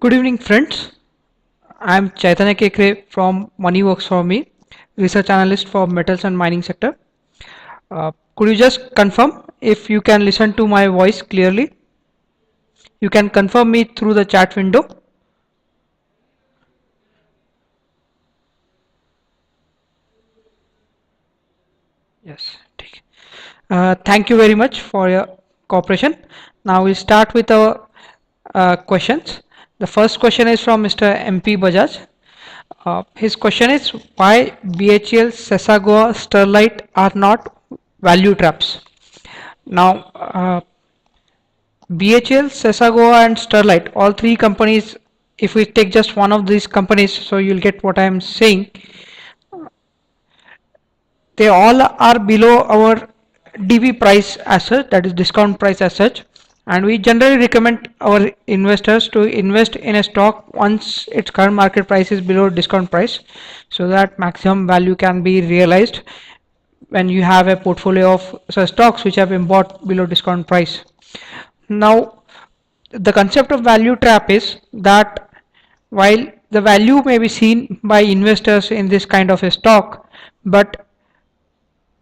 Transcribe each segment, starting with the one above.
Good evening, friends. I'm Chaitanya Kekre from Money Works for Me, research analyst for metals and mining sector. Could you just confirm if you can listen to my voice clearly? You can confirm me through the chat window. Yes. ठीक. Thank you very much for your cooperation. Now we'll start with our questions. The first question is from Mr. MP Bajaj. His question is why BHL, Sessagoa, Sterlite are not value traps. Now, BHL, Sessagoa, and Sterlite, all three companies, if we take just one of these companies, so you'll get what I am saying, they all are below our DP price as such, that is discount price as such, and we generally recommend our investors to invest in a stock once its current market price is below discount price, so that maximum value can be realized when you have a portfolio of stocks which have been bought below discount price. Now, the concept of value trap is that while the value may be seen by investors in this kind of a stock, but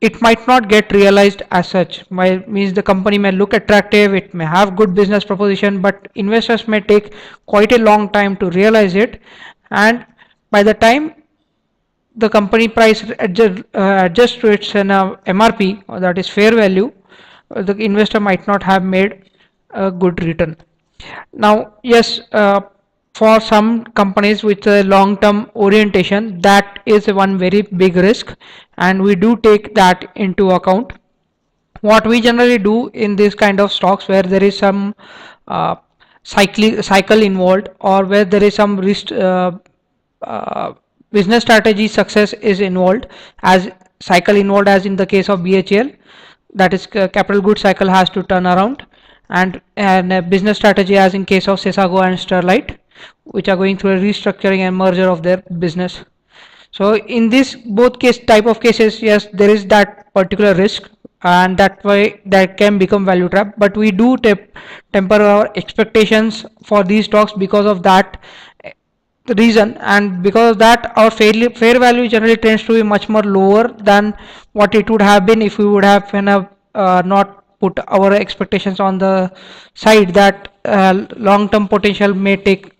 it might not get realized as such. While means the company may look attractive, it may have good business proposition, but investors may take quite a long time to realize it, and by the time the company price adjusts to its MRP, or that is fair value, the investor might not have made a good return. Now, yes, for some companies with a long-term orientation, that is one very big risk, and we do take that into account. What we generally do in this kind of stocks where there is some uh, cycle involved, or where there is some risk, uh, business strategy success is involved, as cycle involved as in the case of BHL, that is capital goods cycle has to turn around, and a business strategy as in case of Sesago and Sterlite, which are going through a restructuring and merger of their business. So in this both case type of cases, yes, there is that particular risk, and that way that can become value trap, but we do temper our expectations for these stocks because of that reason, and because of that our fair value generally tends to be much more lower than what it would have been if we would have not put our expectations on the side that long term potential may take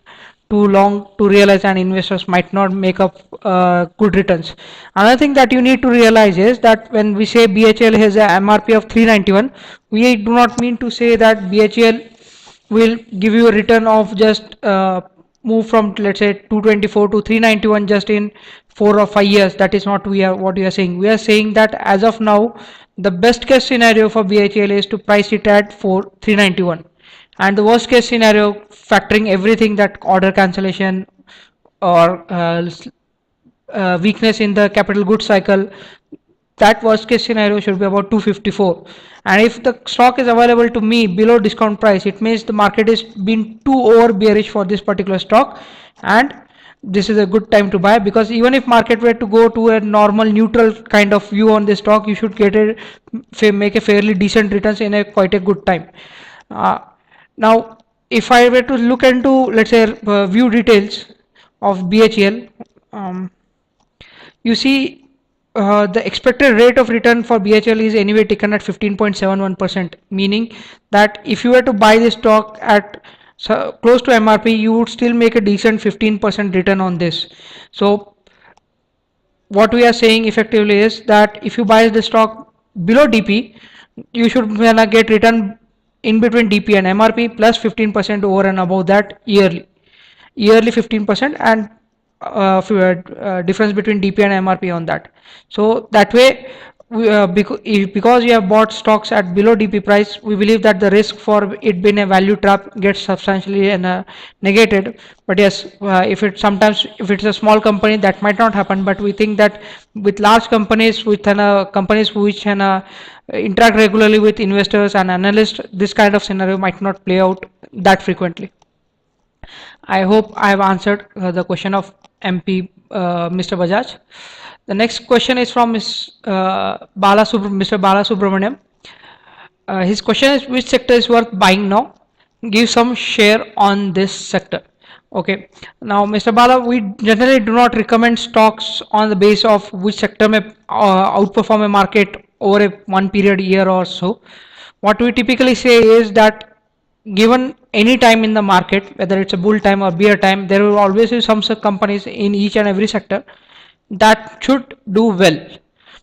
too long to realize and investors might not make up good returns. Another thing that you need to realize is that when we say BHL has a MRP of 391, we do not mean to say that BHL will give you a return of just move from, let's say, 224 to 391 just in 4 or 5 years. That is not what we are saying. We are saying that as of now the best case scenario for BHL is to price it at 391, and the worst case scenario, factoring everything, that order cancellation or weakness in the capital goods cycle, that worst case scenario should be about 254. And if the stock is available to me below discount price, it means the market is been too over bearish for this particular stock, and this is a good time to buy, because even if market were to go to a normal neutral kind of view on this stock, you should get a make a fairly decent returns in a quite a good time. uh, Now, if I were to look into, let's say, view details of BHEL, you see the expected rate of return for BHL is anyway taken at 15.71%, meaning that if you were to buy this stock at close to MRP, you would still make a decent 15% return on this. So what we are saying effectively is that if you buy the stock below DP, you should get return in between DP and MRP plus 15% over and above that yearly 15%, and difference between DP and MRP on that. So that way, because you have bought stocks at below DP price, we believe that the risk for it being a value trap gets substantially negated. But yes, if it sometimes if it's a small company, that might not happen. But we think that with large companies, with companies which interact regularly with investors and analysts, this kind of scenario might not play out that frequently. I hope I have answered the question of MP Mr. Bajaj. The next question is from Mr. Bala Subramaniam. His question is, which sector is worth buying now? Give some share on this sector. Okay. Now, Mr. Bala, we generally do not recommend stocks on the base of which sector may outperform a market over a one period year or so. What we typically say is that given any time in the market, whether it's a bull time or bear time, there will always be some companies in each and every sector that should do well.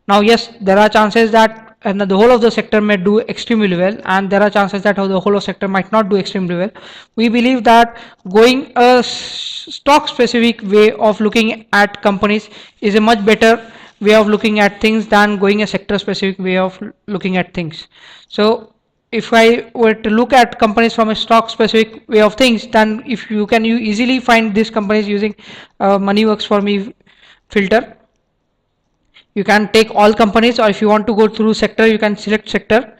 Now, yes, there are chances that the whole of the sector may do extremely well, and there are chances that the whole of sector might not do extremely well. We believe that going a stock specific way of looking at companies is a much better way of looking at things than going a sector specific way of looking at things. So if I were to look at companies from a stock specific way of things, then if you easily find these companies using money works for me filter. You can take all companies, or if you want to go through sector, you can select sector.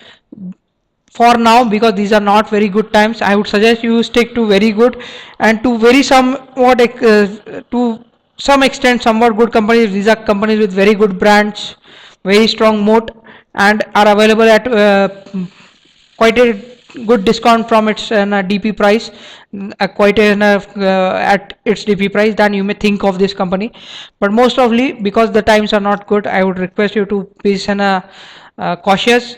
For now, because these are not very good times, I would suggest you stick to very good and to very somewhat to some extent somewhat good companies. These are companies with very good brands, very strong moat, and are available at quite a good discount from its DP price, quite enough at its DP price than you may think of this company. But most ofly, because the times are not good, I would request you to be cautious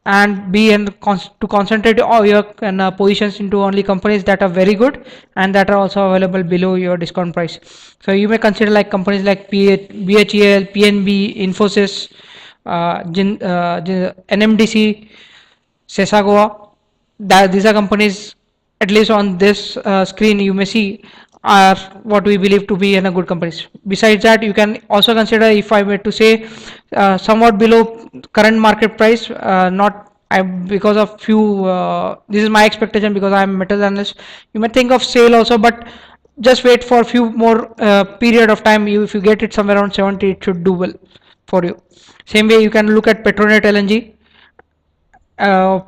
and be in to concentrate all your positions into only companies that are very good and that are also available below your discount price. So you may consider like companies like BHEL, PNB, Infosys, NMDC, Sesagoa. That these are companies, at least on this screen you may see, are what we believe to be in a good companies. Besides that, you can also consider, if I were to say, somewhat below current market price, not I, because of few. This is my expectation because I am metal analyst. You may think of sale also, but just wait for a few more period of time. You, if you get it somewhere around 70, it should do well for you. Same way, you can look at Petronet LNG. Uh,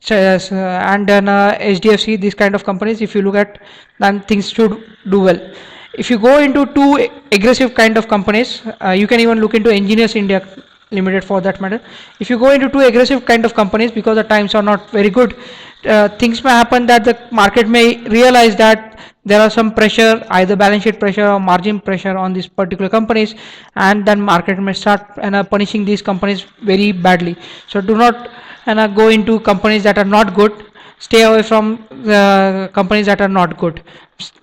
so, yes, and then HDFC, these kind of companies, if you look at, then things should do well. If you go into too aggressive kind of companies, you can even look into Engineers India Limited for that matter. If you go into too aggressive kind of companies, because the times are not very good, things may happen that the market may realize that there are some pressure, either balance sheet pressure or margin pressure on these particular companies, and then market may start punishing these companies very badly. So do not go into companies that are not good. Stay away from the companies that are not good.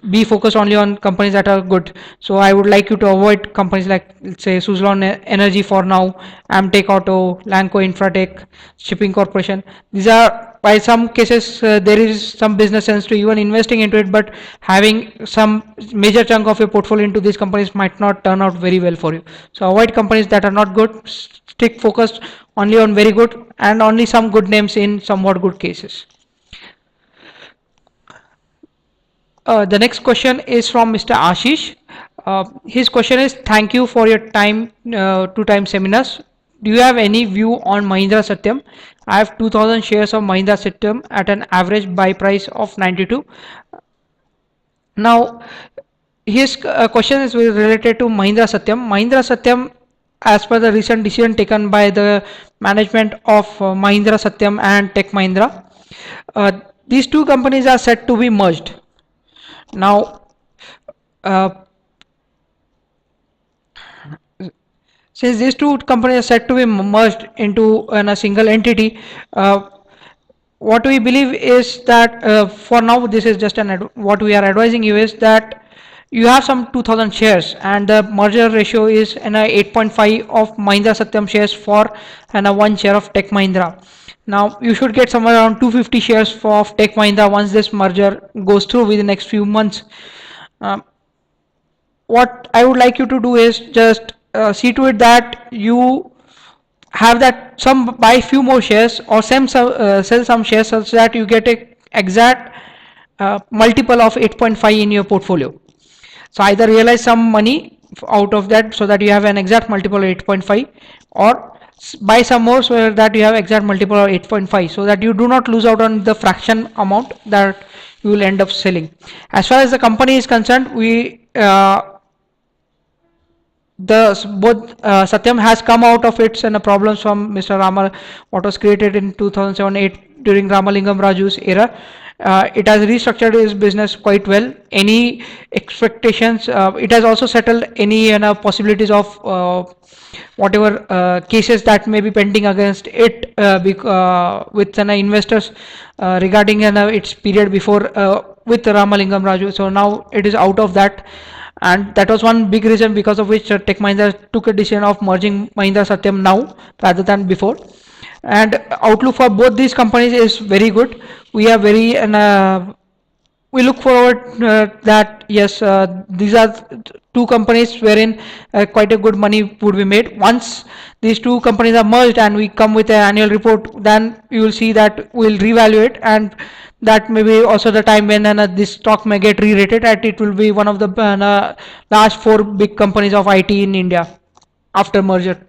Be focused only on companies that are good. So I would like you to avoid companies like, let's say, Suzlon Energy for now, Amtech Auto, Lanco Infratech, Shipping Corporation. These are, by some cases, there is some business sense to even investing into it, but having some major chunk of your portfolio into these companies might not turn out very well for you. So avoid companies that are not good. Stick focused only on very good and only some good names in somewhat good cases. The next question is from Mr. Ashish. His question is, thank you for your time, 2 time seminars. Do you have any view on Mahindra Satyam? I have 2000 shares of Mahindra Satyam at an average buy price of 92. Now, his question is related to Mahindra Satyam. Mahindra Satyam, as per the recent decision taken by the management of Mahindra Satyam and Tech Mahindra, these two companies are set to be merged. Now, uh, since these two companies are set to be merged into a single entity, what we believe is that for now this is just what we are advising you is that you have some 2000 shares and the merger ratio is in a 8.5 of Mahindra Satyam shares for and a 1 share of Tech Mahindra. Now you should get somewhere around 250 shares for of Tech Mahindra once this merger goes through within the next few months. Um, what I would like you to do is just see to it that you have that some buy few more shares or sell some shares such that you get a exact multiple of 8.5 in your portfolio. So either realize some money out of that so that you have an exact multiple of 8.5, or buy some more so that you have exact multiple of 8.5, so that you do not lose out on the fraction amount that you will end up selling. As far as the company is concerned, we the both Satyam has come out of its and the problems from Mr. Ramar, what was created in 2007-8 during Ramalingam Raju's era. It has restructured its business quite well. Any expectations, it has also settled any possibilities of whatever cases that may be pending against it with investors regarding its period before with Ramalingam Raju. So now it is out of that, and that was one big reason because of which Tech Mahindra took a decision of merging Mahindra Satyam now rather than before. And outlook for both these companies is very good. We are very we look forward that yes, these are two companies wherein quite a good money would be made. Once these two companies are merged and we come with an annual report, then you will see that we'll revalue it, and that may be also the time when this stock may get re-rated, and it will be one of the last four big companies of IT in India after merger.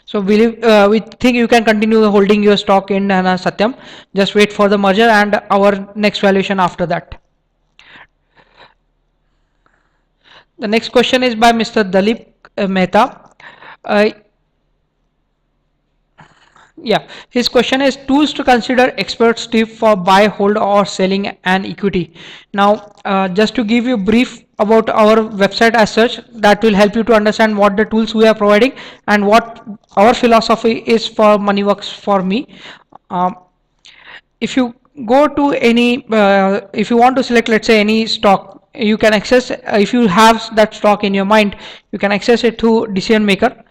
So we think you can continue holding your stock in Satyam. Just wait for the merger and our next valuation after that. The next question is by Mr. Dalip Mehta. Uh, yeah, his question is tools to consider expert tip for buy, hold, or selling an equity. Now, just to give you brief about our website as such, that will help you to understand what the tools we are providing and what our philosophy is for MoneyWorks for me. Um, if you go to any, if you want to select, let's say, any stock, you can access, if you have that stock in your mind, you can access it through decision maker.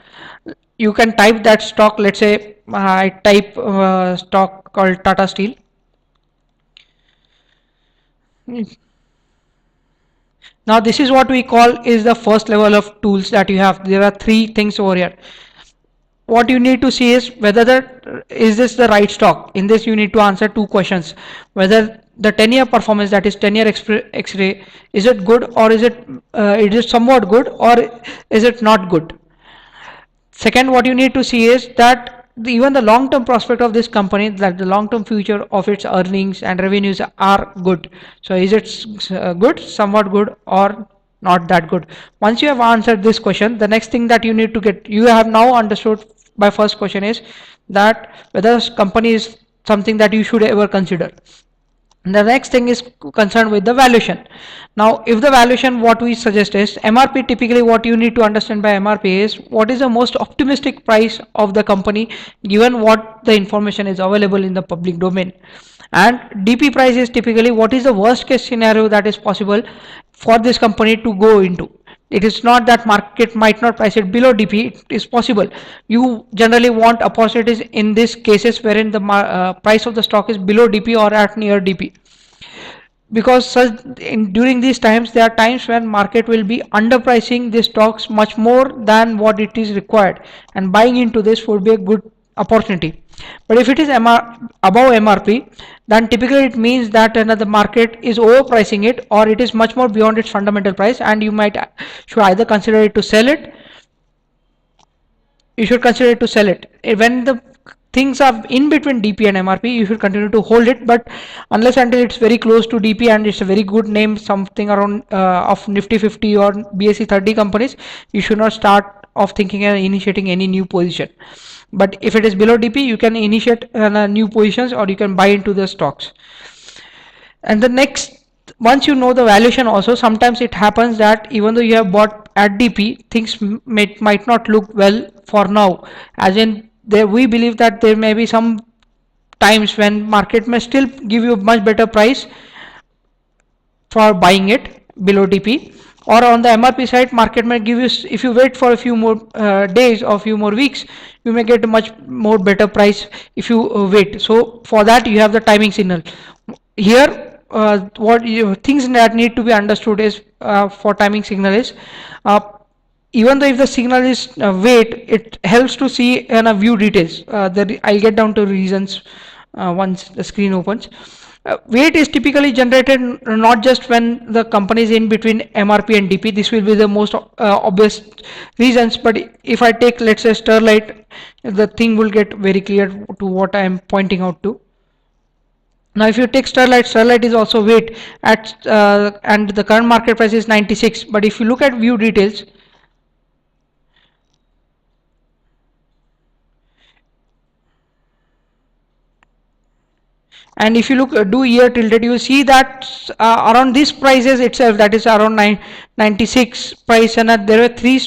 You can type that stock, let's say I type stock called Tata Steel. Now this is what we call is the first level of tools that you have. There are three things over here. What you need to see is whether is this the right stock. In this you need to answer two questions: whether the 10-year performance, that is 10-year X-ray, is it good, or is it somewhat good, or is it not good. Second, what you need to see is that even the long-term prospect of this company, that the long-term future of its earnings and revenues are good. So is it good, somewhat good, or not that good? Once you have answered this question, the next thing that you need to get, you have now understood by first question is that whether this company is something that you should ever consider. The next thing is concerned with the valuation. Now, if the valuation, what we suggest is MRP. Typically, what you need to understand by MRP is what is the most optimistic price of the company given what the information is available in the public domain. And DP price is typically what is the worst case scenario that is possible for this company to go into. It is not that market might not price it below DP. It is possible. You generally want opportunities in these cases wherein the price of the stock is below DP or at near DP, because during these times there are times when market will be underpricing the stocks much more than what it is required, and buying into this would be a good opportunity. But if it is above MRP, then typically it means that the market is overpricing it, or it is much more beyond its fundamental price, and you might should either consider it to sell it. You should consider it to sell it when the things are in between DP and MRP. You should continue to hold it, but unless until it's very close to DP and it's a very good name, something around of Nifty 50 or BSE 30 companies, you should not start of thinking and initiating any new position. But if it is below DP, you can initiate new positions, or you can buy into the stocks. And the next, once you know the valuation also, sometimes it happens that even though you have bought at DP, things might not look well for now, as in there we believe that there may be some times when market may still give you a much better price for buying it below DP, or on the MRP side market may give you, if you wait for a few more days or few more weeks, you may get a much more better price if you wait. So for that you have the timing signal here. What things that need to be understood is for timing signal is even though if the signal is wait, it helps to see in a view details. I'll get down to reasons once the screen opens. Weight is typically generated not just when the company is in between MRP and DP. This will be the most obvious reasons, but if I take, let's say, Sterlite, the thing will get very clear to what I am pointing out to. Now if you take Sterlite is also weight at and the current market price is 96, but if you look at view details, and if you look do year tilted, you will see that around these prices itself, that is around 96 price, and there were three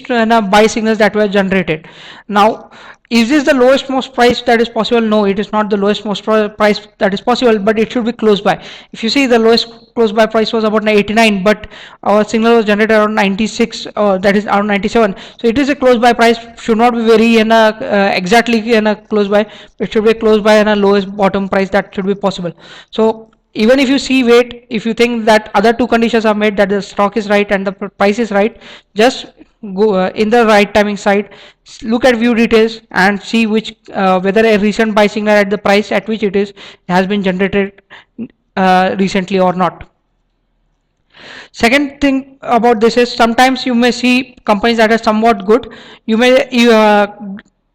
buy signals that were generated. Now, is this the lowest most price that is possible? No, it is not the lowest most price that is possible, but it should be close by. If you see, the lowest close by price was about 89, but our signal was generated around 96, that is around 97. So it is a close by price, should not be very in a exactly in a close by. It should be close by in a lowest bottom price that should be possible. So even if you see weight, if you think that other two conditions are met, that the stock is right and the price is right, just go in the right timing side, look at view details and see which whether a recent buy signal at the price at which it is has been generated recently or not. Second thing about this is, sometimes you may see companies that are somewhat good. You may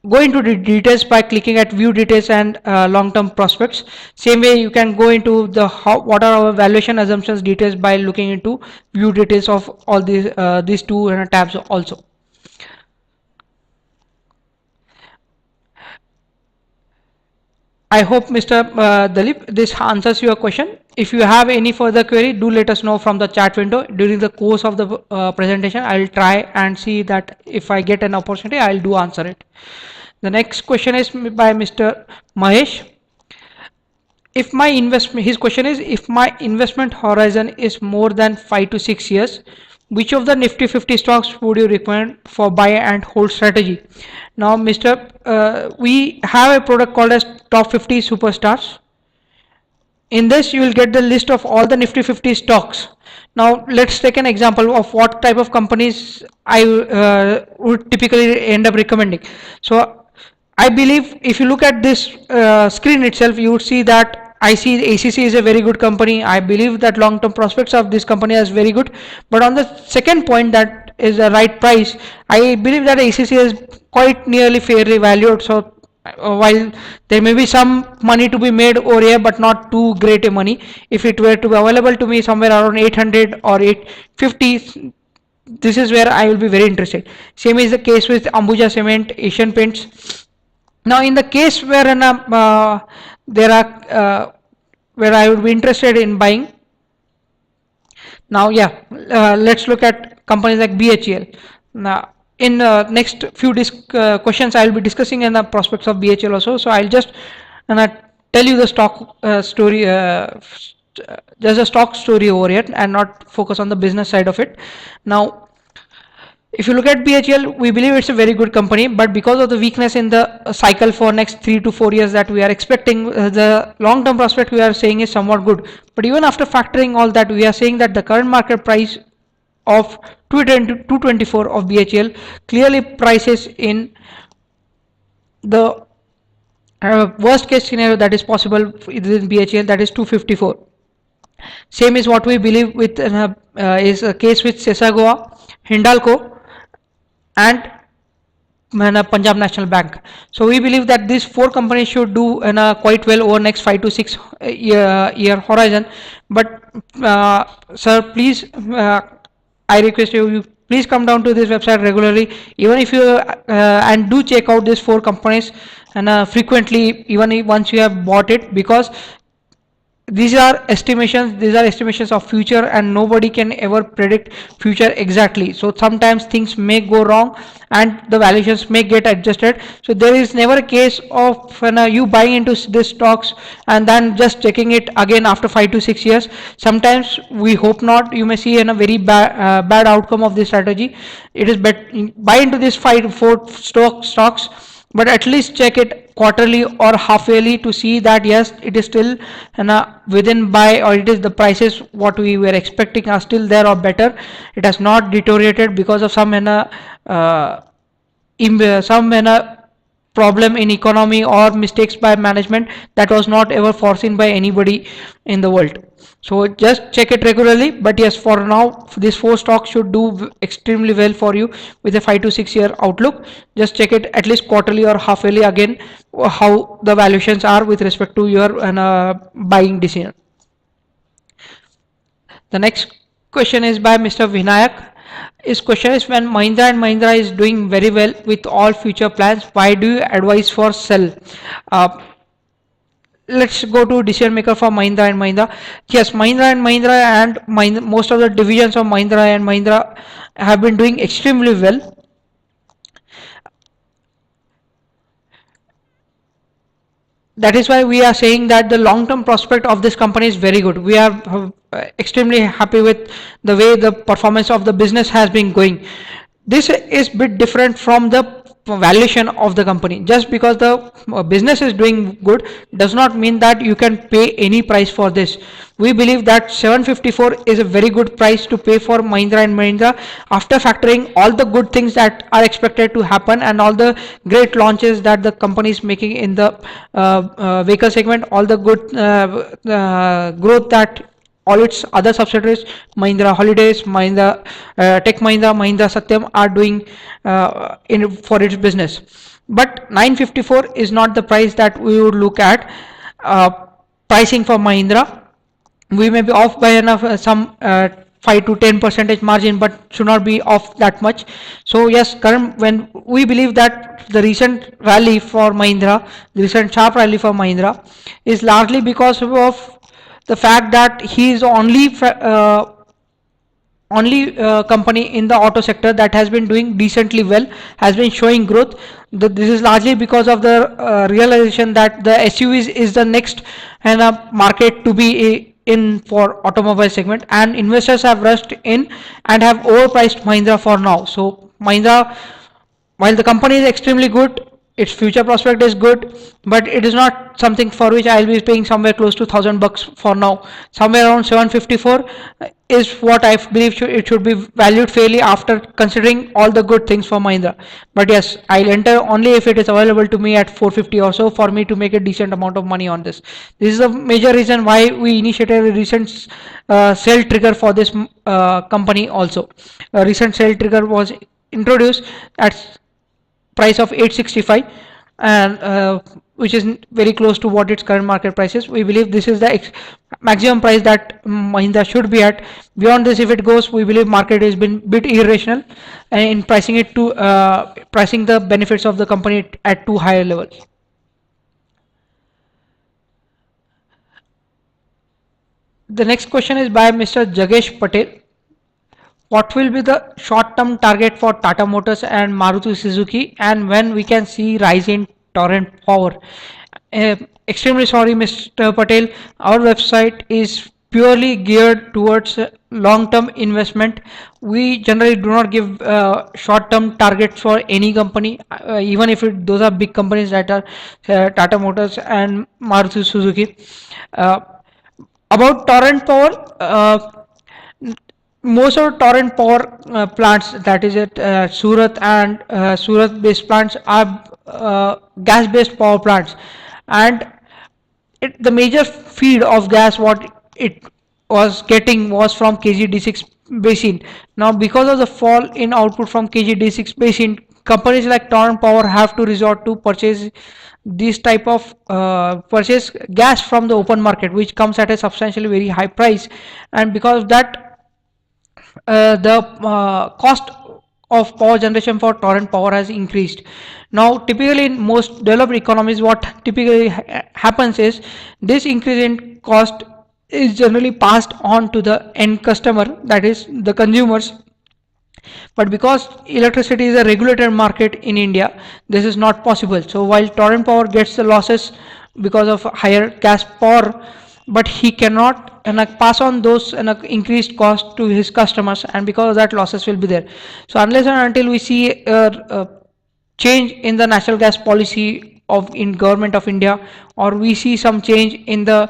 go into the details by clicking at view details and long-term prospects. Same way you can go into the what are our valuation assumptions details by looking into view details of all these two tabs also. I hope, Mr. Dalip, this answers your question. If you have any further query, do let us know from the chat window. During the course of the presentation, I will try and see that if I get an opportunity, I will do answer it. The next question is by Mr. Mahesh. If my investment, his question is, if my investment horizon is more than 5 to 6 years, which of the Nifty 50 stocks would you recommend for buy and hold strategy? Now, Mr. We have a product called as Top 50 Superstars. In this, you will get the list of all the Nifty 50 stocks. Now, let's take an example of what type of companies I would typically end up recommending. So, I believe if you look at this screen itself, you would see that I see ACC is a very good company. I believe that long-term prospects of this company is very good. But on the second point, that is the right price, I believe that ACC is quite nearly fairly valued. So while there may be some money to be made over here, but not too great a money. If it were to be available to me somewhere around 800 or 850, this is where I will be very interested. Same is the case with Ambuja Cement, Asian Paints. Now, in the case where there are where I would be interested in buying. Now, yeah, let's look at companies like BHEL. Now, in next few questions, I will be discussing in the prospects of BHEL also. So I'll just tell you the stock story, just a stock story over here, and not focus on the business side of it. Now, if you look at BHEL, we believe it's a very good company, but because of the weakness in the cycle for next 3 to 4 years that we are expecting, the long-term prospect we are saying is somewhat good. But even after factoring all that, we are saying that the current market price of 224 of BHEL clearly prices in the worst case scenario that is possible within BHEL, that is 254. Same is what we believe with is a case with Sesagoa, Hindalco, and Punjab National Bank. So we believe that these four companies should do quite well over next 5 to 6 year horizon. But sir, please, I request you please come down to this website regularly, even if you and do check out these four companies and frequently, even if once you have bought it, because these are estimations of future, and nobody can ever predict future exactly. So sometimes things may go wrong and the valuations may get adjusted. So there is never a case of you buying into these stocks and then just checking it again after 5 to 6 years. Sometimes, we hope not, you may see a very bad outcome of this strategy. It is better buy into these 4 stocks, but at least check it quarterly or half yearly to see that yes, it is still within buy, or it is the prices what we were expecting are still there or better. It has not deteriorated because of some problem in economy or mistakes by management that was not ever foreseen by anybody in the world. So just check it regularly. But yes, for now, these 4 stocks should do extremely well for you with a 5 to 6 year outlook. Just check it at least quarterly or half yearly again, how the valuations are with respect to your buying decision. The next question is by Mr. Vinayak. His question is, when Mahindra and Mahindra is doing very well with all future plans, why do you advise for sell? let's go to decision maker for Mahindra and Mahindra. Yes, Mahindra and Mahindra and most of the divisions of Mahindra and Mahindra have been doing extremely well. That is why we are saying that the long term prospect of this company is very good. We are extremely happy with the way the performance of the business has been going. This is bit different from the valuation of the company. Just because the business is doing good does not mean that you can pay any price for this. We believe that 754 is a very good price to pay for Mahindra and Mahindra after factoring all the good things that are expected to happen and all the great launches that the company is making in the vehicle segment, all the good growth that all its other subsidiaries, Mahindra Holidays, Mahindra Tech Mahindra, Mahindra Satyam are doing for its business. But 954 is not the price that we would look at pricing for Mahindra. We may be off by enough some 5 to 10 percentage margin, but should not be off that much. So yes, current, when we believe that the recent rally for Mahindra, the recent sharp rally for Mahindra is largely because of the fact that he is only company in the auto sector that has been doing decently well, has been showing growth. This is largely because of the realization that the SUVs is the next and market to be in for automobile segment, and investors have rushed in and have overpriced Mahindra for now. So Mahindra, while the company is extremely good, its future prospect is good, but it is not something for which I'll be paying somewhere close to $1,000 for now. Somewhere around 754 is what I believe it should be valued fairly after considering all the good things for Mahindra. But yes, I'll enter only if it is available to me at 450 or so for me to make a decent amount of money on this. This is a major reason why we initiated a recent sell trigger for this company also. A recent sell trigger was introduced at price of 865, and which is very close to what its current market price is. We believe this is the maximum price that Mahindra should be at. Beyond this, if it goes, we believe market has been bit irrational in pricing it to pricing the benefits of the company at too higher level. The next question is by Mr. Jagesh Patel. What will be the short-term target for Tata Motors and Maruti Suzuki, and when we can see rise in Torrent Power? Extremely sorry, Mr. Patel. Our website is purely geared towards long-term investment. We generally do not give short-term targets for any company, even if those are big companies that are Tata Motors and Maruti Suzuki. About Torrent Power, most of Torrent Power plants, that is at Surat and Surat based plants, are gas based power plants, and the major feed of gas what it was getting was from KG-D6 basin. Now because of the fall in output from KG-D6 basin, companies like Torrent Power have to resort to purchase this type of purchase gas from the open market, which comes at a substantially very high price, and because of that the cost of power generation for Torrent Power has increased. Now typically in most developed economies, what typically happens is this increase in cost is generally passed on to the end customer, that is the consumers. But because electricity is a regulated market in India, this is not possible. So while Torrent Power gets the losses because of higher gas power, but he cannot pass on those increased cost to his customers, and because of that losses will be there. So unless and until we see a change in the natural gas policy of in government of India, or we see some change in the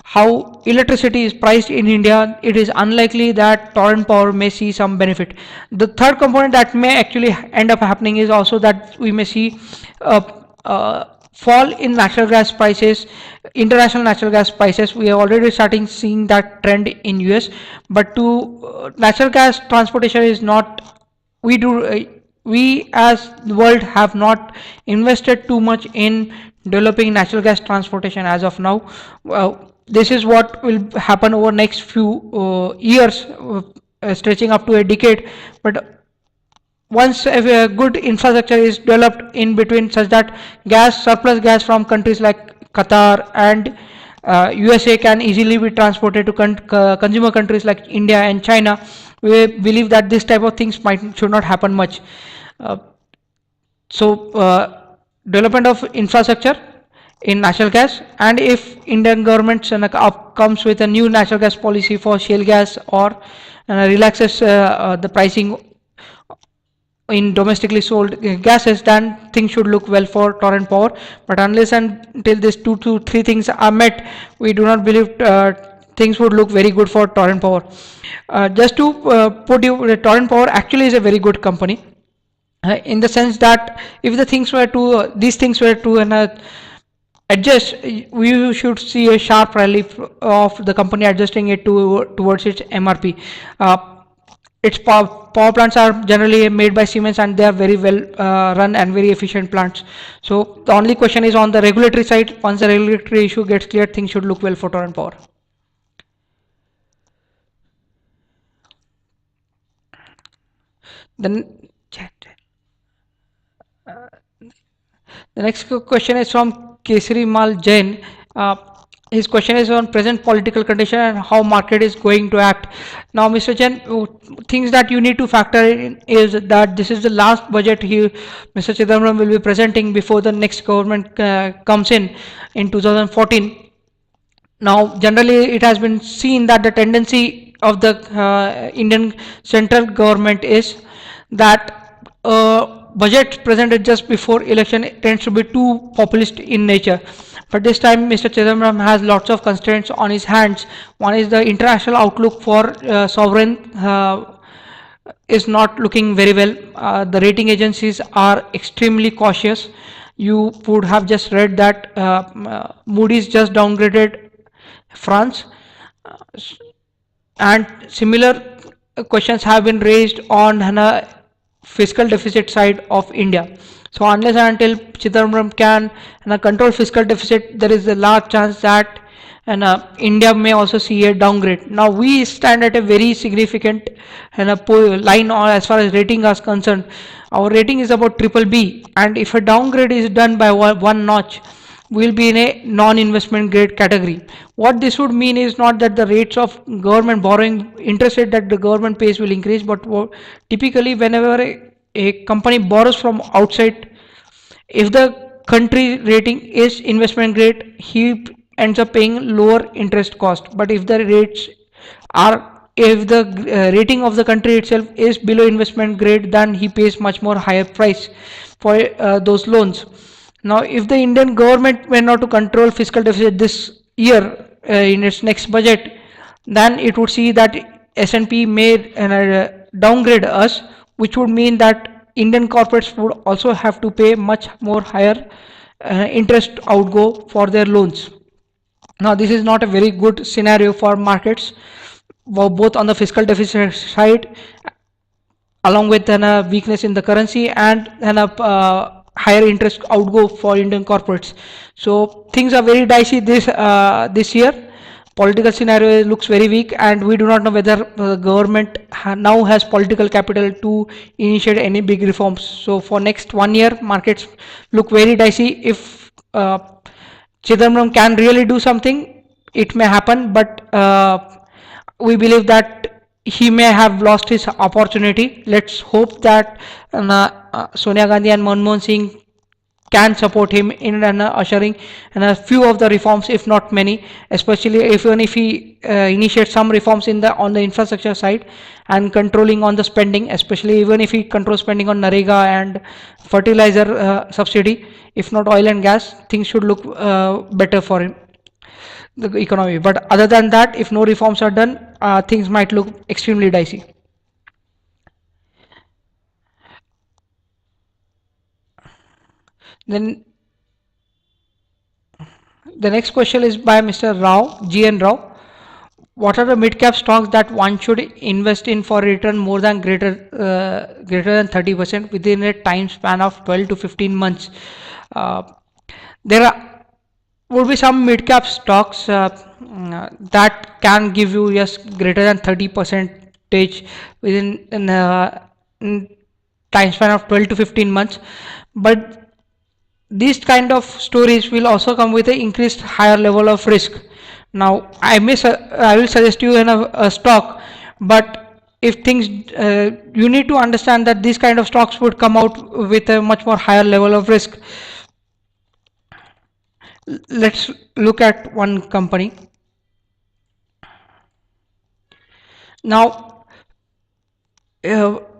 how electricity is priced in India, it is unlikely that Torrent Power may see some benefit. The third component that may actually end up happening is also that we may see a fall in natural gas prices, international natural gas prices. We are already starting seeing that trend in US, but to natural gas transportation is not, we as the world have not invested too much in developing natural gas transportation as of now. This is what will happen over next few years, stretching up to a decade. But once a good infrastructure is developed in between, such that gas surplus gas from countries like Qatar, and USA can easily be transported to consumer countries like India and China. We believe that this type of things might should not happen much. Uh, so development of infrastructure in natural gas, and if Indian government comes with a new natural gas policy for shale gas, or relaxes the pricing in domestically sold gases, then things should look well for Torrent Power. But unless and until these 2 to 3 things are met, we do not believe things would look very good for Torrent Power. Just to put you, Torrent Power actually is a very good company, in the sense that if the things were to these things were to adjust, we should see a sharp rally of the company adjusting it towards its MRP. Uh, its power plants are generally made by Siemens, and they are very well run and very efficient plants. So the only question is on the regulatory side. Once the regulatory issue gets cleared, things should look well for Torrent Power. Then the next question is from Kesari Mal Jain. Uh, his question is on present political condition and how market is going to act. Now, Mr. Jain, things that you need to factor in is that this is the last budget Mr. Chidambaram will be presenting before the next government comes in 2014. Now, generally, it has been seen that the tendency of the Indian central government is that budget presented just before election tends to be too populist in nature. But this time, Mr. Chidambaram has lots of constraints on his hands. One is the international outlook for sovereign is not looking very well. The rating agencies are extremely cautious. You would have just read that Moody's just downgraded France, and similar questions have been raised on fiscal deficit side of India. So unless and until Chidambaram can control fiscal deficit, there is a large chance that India may also see a downgrade. Now we stand at a very significant line as far as rating is concerned. Our rating is about triple B, and if a downgrade is done by one notch, will be in a non-investment grade category. What this would mean is not that the rates of government borrowing, interest rate that the government pays will increase, but typically whenever a company borrows from outside, if the country rating is investment grade, he ends up paying lower interest cost. But if the rates are, if the rating of the country itself is below investment grade, then he pays much more higher price for those loans. Now, if the Indian government were not to control fiscal deficit this year in its next budget, then it would see that S&P may downgrade us, which would mean that Indian corporates would also have to pay much more higher interest outgo for their loans. Now, this is not a very good scenario for markets, both on the fiscal deficit side, along with weakness in the currency, and higher interest outgo for Indian corporates. So things are very dicey this year. Political scenario looks very weak, and we do not know whether the government now has political capital to initiate any big reforms. So for next 1 year, markets look very dicey. If Chidambaram can really do something, it may happen, but we believe that he may have lost his opportunity. Let's hope that Sonia Gandhi and Manmohan Singh can support him in ushering a few of the reforms, if not many, especially even if he initiates some reforms on the infrastructure side and controlling on the spending, especially even if he controls spending on Narega and fertilizer subsidy, if not oil and gas, things should look better for him, the economy. But other than that, if no reforms are done, things might look extremely dicey. Then the next question is by Mr. Rao, GN Rao. What are the mid-cap stocks that one should invest in for return more than greater than 30% within a time span of 12 to 15 months? There would be some mid-cap stocks that can give you greater than 30% within in time span of 12 to 15 months, but these kind of stories will also come with an increased higher level of risk. Now I will suggest you in a stock, but if things you need to understand that these kind of stocks would come out with a much more higher level of risk. Let's look at one company. Now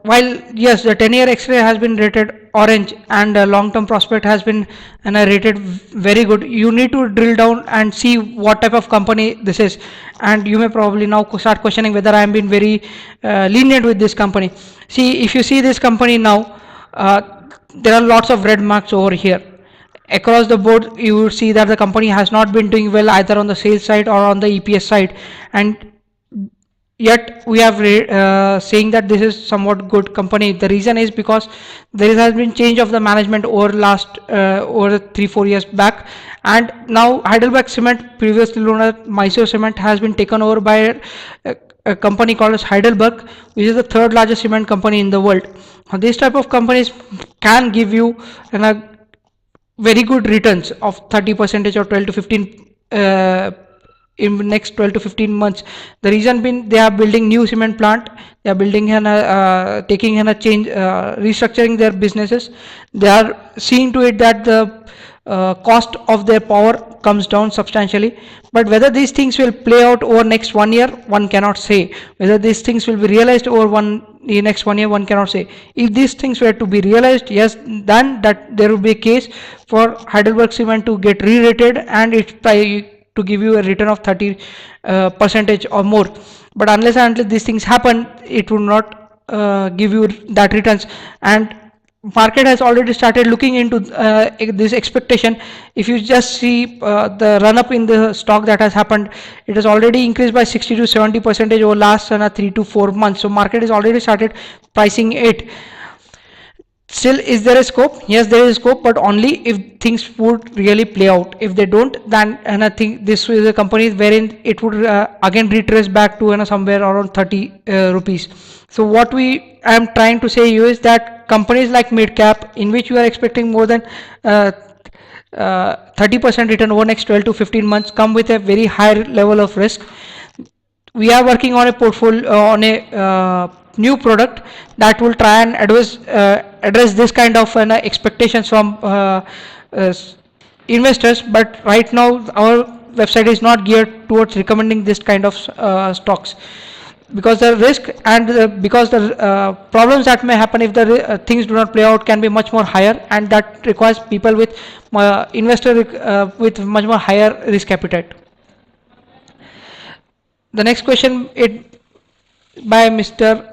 while yes, the 10-year X-ray has been rated orange and long-term prospect has been rated very good, you need to drill down and see what type of company this is, and you may probably now start questioning whether I am being very lenient with this company. See, if you see this company now, there are lots of red marks over here. Across the board, you will see that the company has not been doing well either on the sales side or on the EPS side, and yet we are saying that this is somewhat good company. The reason is because there has been change of the management over last over 3-4 years back, and now Heidelberg Cement, previously known as Mysore Cement, has been taken over by a company called as Heidelberg, which is the third largest cement company in the world. Now, these type of companies can give you very good returns of 30% or 12 to 15 in next 12 to 15 months. The reason being, they are building new cement plant, they are building and taking and a change, restructuring their businesses. They are seeing to it that the cost of their power comes down substantially. But whether these things will play out over next 1 year, one cannot say. Whether these things will be realized over next 1 year, one cannot say. If these things were to be realized, yes, then that there will be a case for Heidelberg Cement to get re-rated and its to give you a return of 30 percentage or more. But unless and until these things happen, it will not give you that returns. And market has already started looking into this expectation. If you just see the run up in the stock that has happened, it has already increased by 60 to 70 percentage over last 3 to 4 months. So market has already started pricing it. Still, is there a scope? Yes, there is scope, but only if things would really play out. If they don't, then and I think this is a company wherein it would again retrace back to somewhere around 30 rupees. So what I am trying to say you is that companies like midcap, in which you are expecting more than 30% return over next 12 to 15 months, come with a very high level of risk. We are working on a portfolio on a new product that will try and address this kind of expectations from investors, but right now our website is not geared towards recommending this kind of stocks, because the risk and because the problems that may happen if the things do not play out can be much more higher, and that requires people with investor with much more higher risk appetite. The next question it by Mr.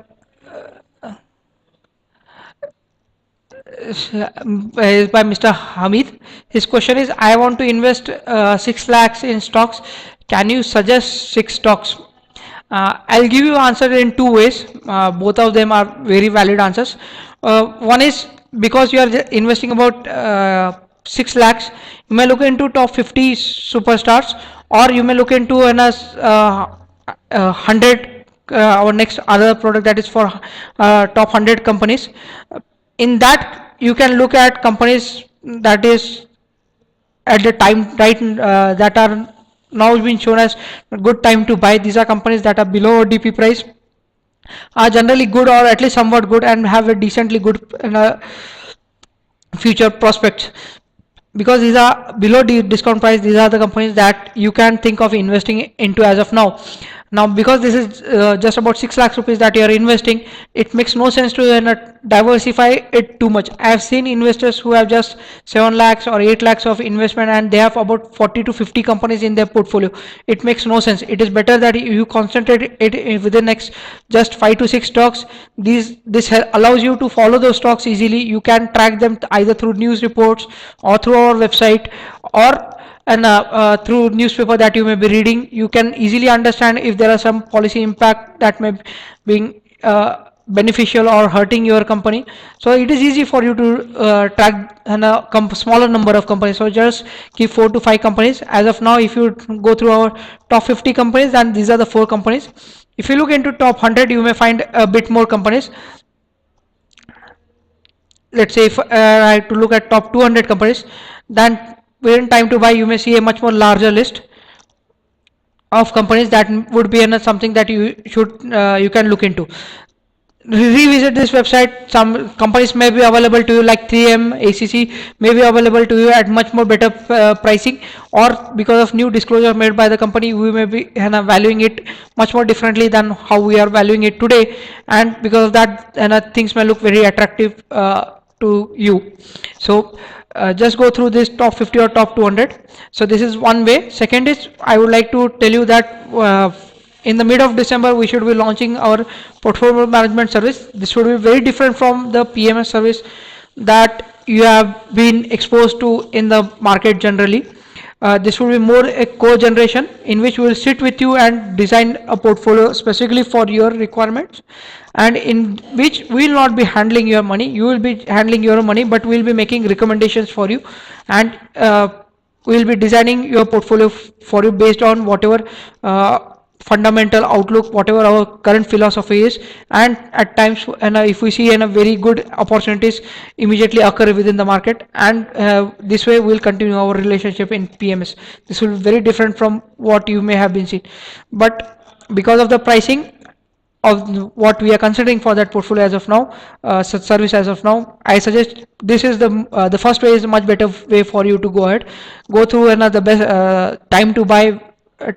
Is by Mr. Hamid. His question is, I want to invest 6 lakhs in stocks. Can you suggest 6 stocks? I'll give you answer in two ways. Both of them are very valid answers. One is, because you are investing about 6 lakhs, you may look into top 50 superstars, or you may look into an 100 our next other product that is for top 100 companies. In that you can look at companies that is at the time right that are now being shown as a good time to buy. These are companies that are below DP price, are generally good or at least somewhat good, and have a decently good future prospects. Because these are below the discount price, these are the companies that you can think of investing into as of now. Now, because this is just about 6 lakhs rupees that you are investing, it makes no sense to diversify it too much. I have seen investors who have just 7 lakhs or 8 lakhs of investment, and they have about 40 to 50 companies in their portfolio. It makes no sense. It is better that you concentrate it within next just 5 to 6 stocks. This allows you to follow those stocks easily. You can track them either through news reports or through our website, or and through newspaper that you may be reading. You can easily understand if there are some policy impact that may be beneficial or hurting your company. So it is easy for you to track a smaller number of companies. So just keep 4 to 5 companies. As of now, if you go through our top 50 companies, then these are the 4 companies. If you look into top 100, you may find a bit more companies. let's say if I have to look at top 200 companies, then within time to buy you may see a much more larger list of companies that would be something that you should you can look into. Revisit this website. Some companies may be available to you like 3M, ACC may be available to you at much more better pricing, or because of new disclosure made by the company we may be valuing it much more differently than how we are valuing it today, and because of that things may look very attractive to you. So just go through this top 50 or top 200. So this is one way. Second is I would like to tell you that in the mid of December we should be launching our portfolio management service. This would be very different from the PMS service that you have been exposed to in the market generally. This will be more a co-generation in which we will sit with you and design a portfolio specifically for your requirements, and in which we will not be handling your money, you will be handling your money, but we will be making recommendations for you, and we will be designing your portfolio for you based on whatever fundamental outlook, whatever our current philosophy is, and at times and if we see very good opportunities immediately occur within the market, and this way we will continue our relationship in PMS. This will be very different from what you may have been seen, but because of the pricing of what we are considering for that portfolio as of now, such service as of now, I suggest this is the first way is a much better way for you to go ahead, go through another best time to buy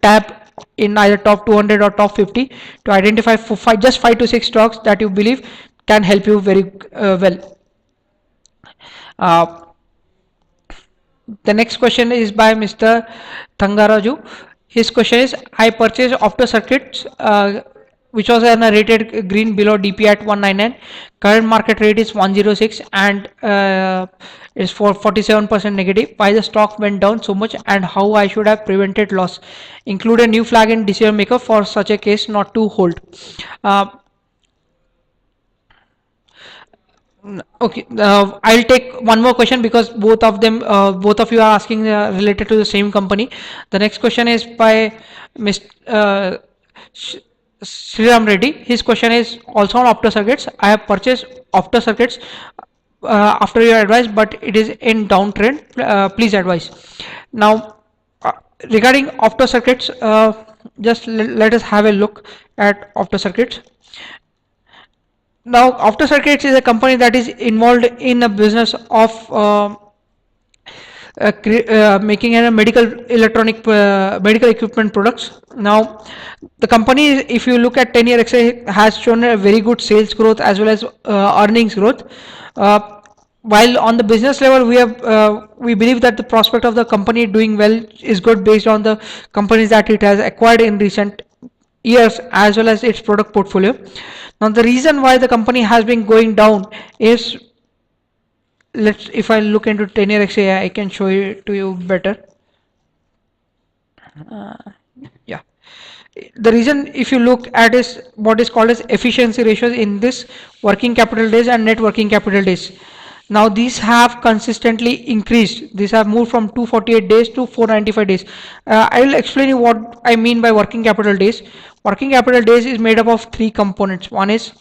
tab in either top 200 or top 50 to identify just 5 to 6 stocks that you believe can help you very well. Uh, the next question is by Mr. Thangaraju. His question is, I purchased Opto Circuits which was rated green below DP at 199. Current market rate is 106 and is for 47% negative. Why the stock went down so much and how I should have prevented loss? Include a new flag in decision maker for such a case not to hold. Uh, Okay, I'll take one more question because both of them, both of you are asking related to the same company. The next question is by Mr. Sriram Reddy. His question is also on Opto Circuits. I have purchased Opto Circuits after your advice, but it is in downtrend. Please advise. Now, regarding Opto Circuits, just let us have a look at Opto Circuits. Now, Opto Circuits is a company that is involved in a business of making a medical electronic medical equipment products. Now, the company, if you look at 10-year XA, has shown a very good sales growth as well as earnings growth. While on the business level, we believe that the prospect of the company doing well is good based on the companies that it has acquired in recent years as well as its product portfolio. Now the reason why the company has been going down is, if I look into 10-year XA, I can show it to you better. Yeah, the reason, if you look at, is what is called as efficiency ratios in this working capital days and net working capital days. Now these have consistently increased. These have moved from 248 days to 495 days. I will explain you what I mean by working capital days. Working capital days is made up of three components. One is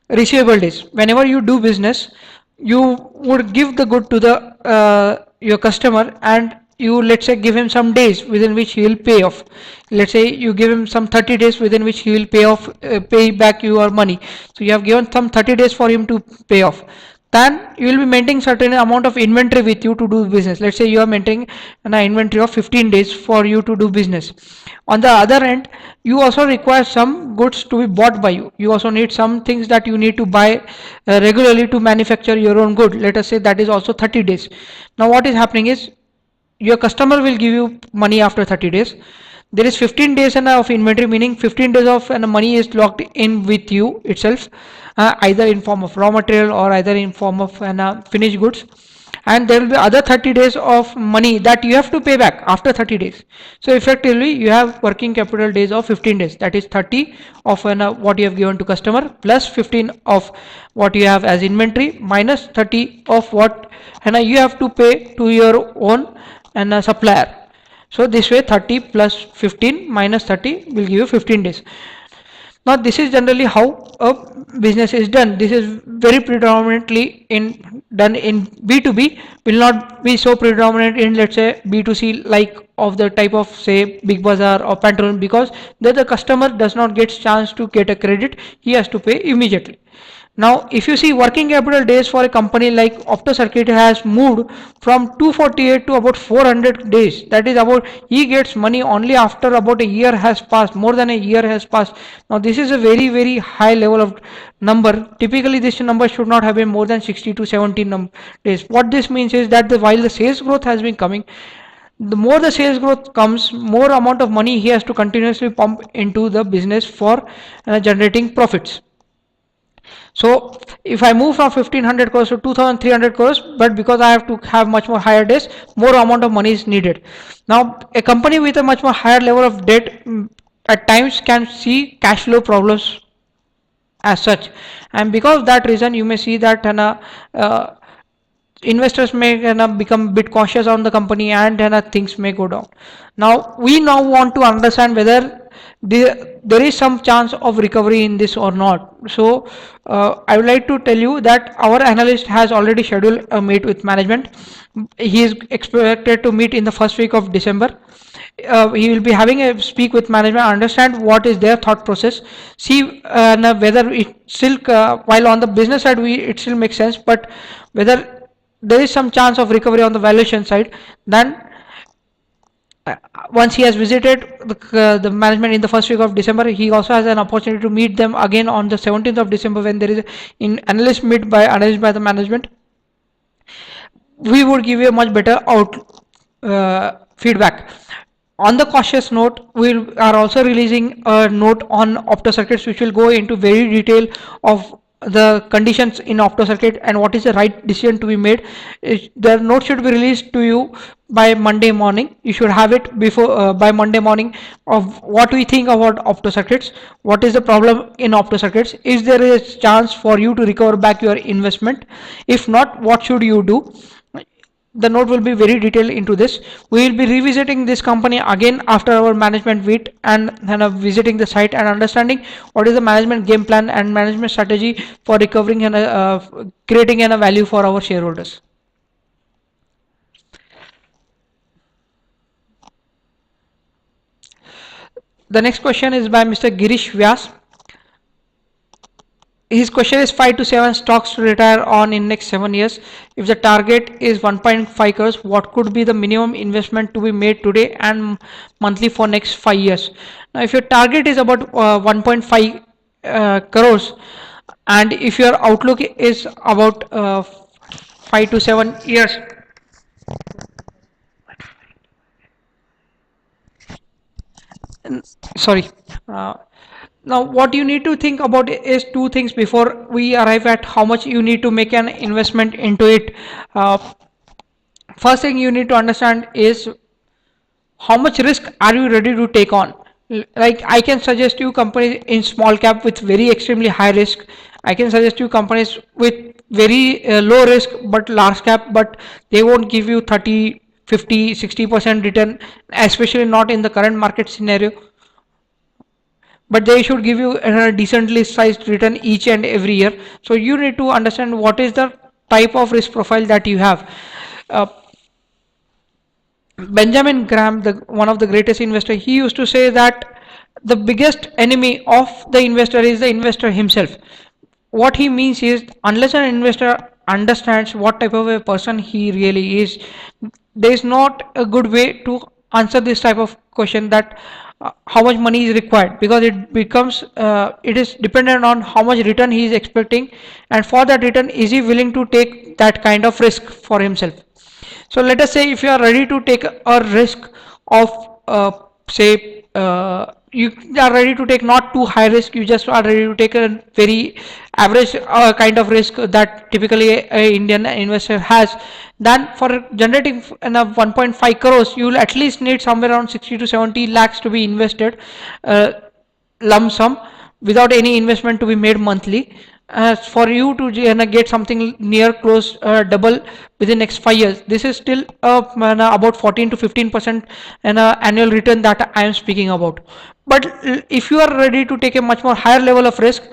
receivable days. Whenever you do business, you would give the good to the your customer, and you, let's say, give him some days within which he will pay off. Let's say you give him some 30 days within which he will pay back your money. So you have given some 30 days for him to pay off. Then you will be maintaining certain amount of inventory with you to do business. Let's say you are maintaining an inventory of 15 days for you to do business. On the other end, you also require some goods to be bought by you. You also need some things that you need to buy regularly to manufacture your own good. Let us say that is also 30 days. Now what is happening is, your customer will give you money after 30 days. There is 15 days of inventory, meaning 15 days of money is locked in with you itself, either in form of raw material or either in form of finished goods, and there will be other 30 days of money that you have to pay back after 30 days. So effectively you have working capital days of 15 days, that is 30 of what you have given to customer plus 15 of what you have as inventory minus 30 of what you have to pay to your own supplier. So this way 30 plus 15 minus 30 will give you 15 days. Now this is generally how a business is done. This is very predominantly in done in B2B, will not be so predominant in, let's say, B2C, like of the type of, say, Big Bazaar or Pantaloon, because there the customer does not get chance to get a credit, he has to pay immediately. Now, if you see working capital days for a company like OptoCircuit has moved from 248 to about 400 days. That is about, he gets money only after about a year has passed, more than a year has passed. Now, this is a very, very high level of number. Typically, this number should not have been more than 60 to 70 days. What this means is that while the sales growth has been coming, the more the sales growth comes, more amount of money he has to continuously pump into the business for generating profits. So if I move from 1500 crores to 2300 crores, but because I have to have much more higher days, more amount of money is needed. Now a company with a much more higher level of debt at times can see cash flow problems as such, and because of that reason you may see that investors may become a bit cautious on the company, and things may go down. Now we now want to understand whether there is some chance of recovery in this or not. So I would like to tell you that our analyst has already scheduled a meet with management. He is expected to meet in the first week of December. He will be having a speak with management, understand what is their thought process, see whether it still, while on the business side it still makes sense, but whether there is some chance of recovery on the valuation side. Then once he has visited the management in the first week of December, he also has an opportunity to meet them again on the 17th of December, when there is an analyst meet by analyzed by the management. We would give you a much better feedback. On the cautious note, we are also releasing a note on OptoCircuits, which will go into very detail of the conditions in OptoCircuit and what is the right decision to be made. The note should be released to you by Monday morning. You should have it before by Monday morning, of what we think about OptoCircuits, what is the problem in OptoCircuits, is there a chance for you to recover back your investment, if not, what should you do. The note will be very detailed into this. We will be revisiting this company again after our management meet, and visiting the site and understanding what is the management game plan and management strategy for recovering and creating a value for our shareholders. The next question is by Mr. Girish Vyas. His question is 5 to 7 stocks to retire on in next 7 years. If the target is 1.5 crores, what could be the minimum investment to be made today and monthly for next 5 years? Now, if your target is about 1.5 crores, and if your outlook is about 5 to 7 years, sorry. Now what you need to think about is two things before we arrive at how much you need to make an investment into it. First thing you need to understand is how much risk are you ready to take on. Like, I can suggest you companies in small cap with very extremely high risk. I can suggest you companies with very low risk but large cap, but they won't give you 30, 50, 60% return, especially not in the current market scenario, but they should give you a decently sized return each and every year. So you need to understand what is the type of risk profile that you have. Benjamin Graham, one of the greatest investors, he used to say that the biggest enemy of the investor is the investor himself. What he means is, unless an investor understands what type of a person he really is, there is not a good way to answer this type of question, that how much money is required, because it becomes it is dependent on how much return he is expecting, and for that return, is he willing to take that kind of risk for himself. So let us say if you are ready to take a risk of say you are ready to take not too high risk, you just are ready to take a very average kind of risk that typically a Indian investor has, then for generating 1.5 crores, you will at least need somewhere around 60 to 70 lakhs to be invested, lump sum, without any investment to be made monthly, for you to get something near close double within next 5 years. This is still about 14 to 15% annual return that I am speaking about. But if you are ready to take a much more higher level of risk,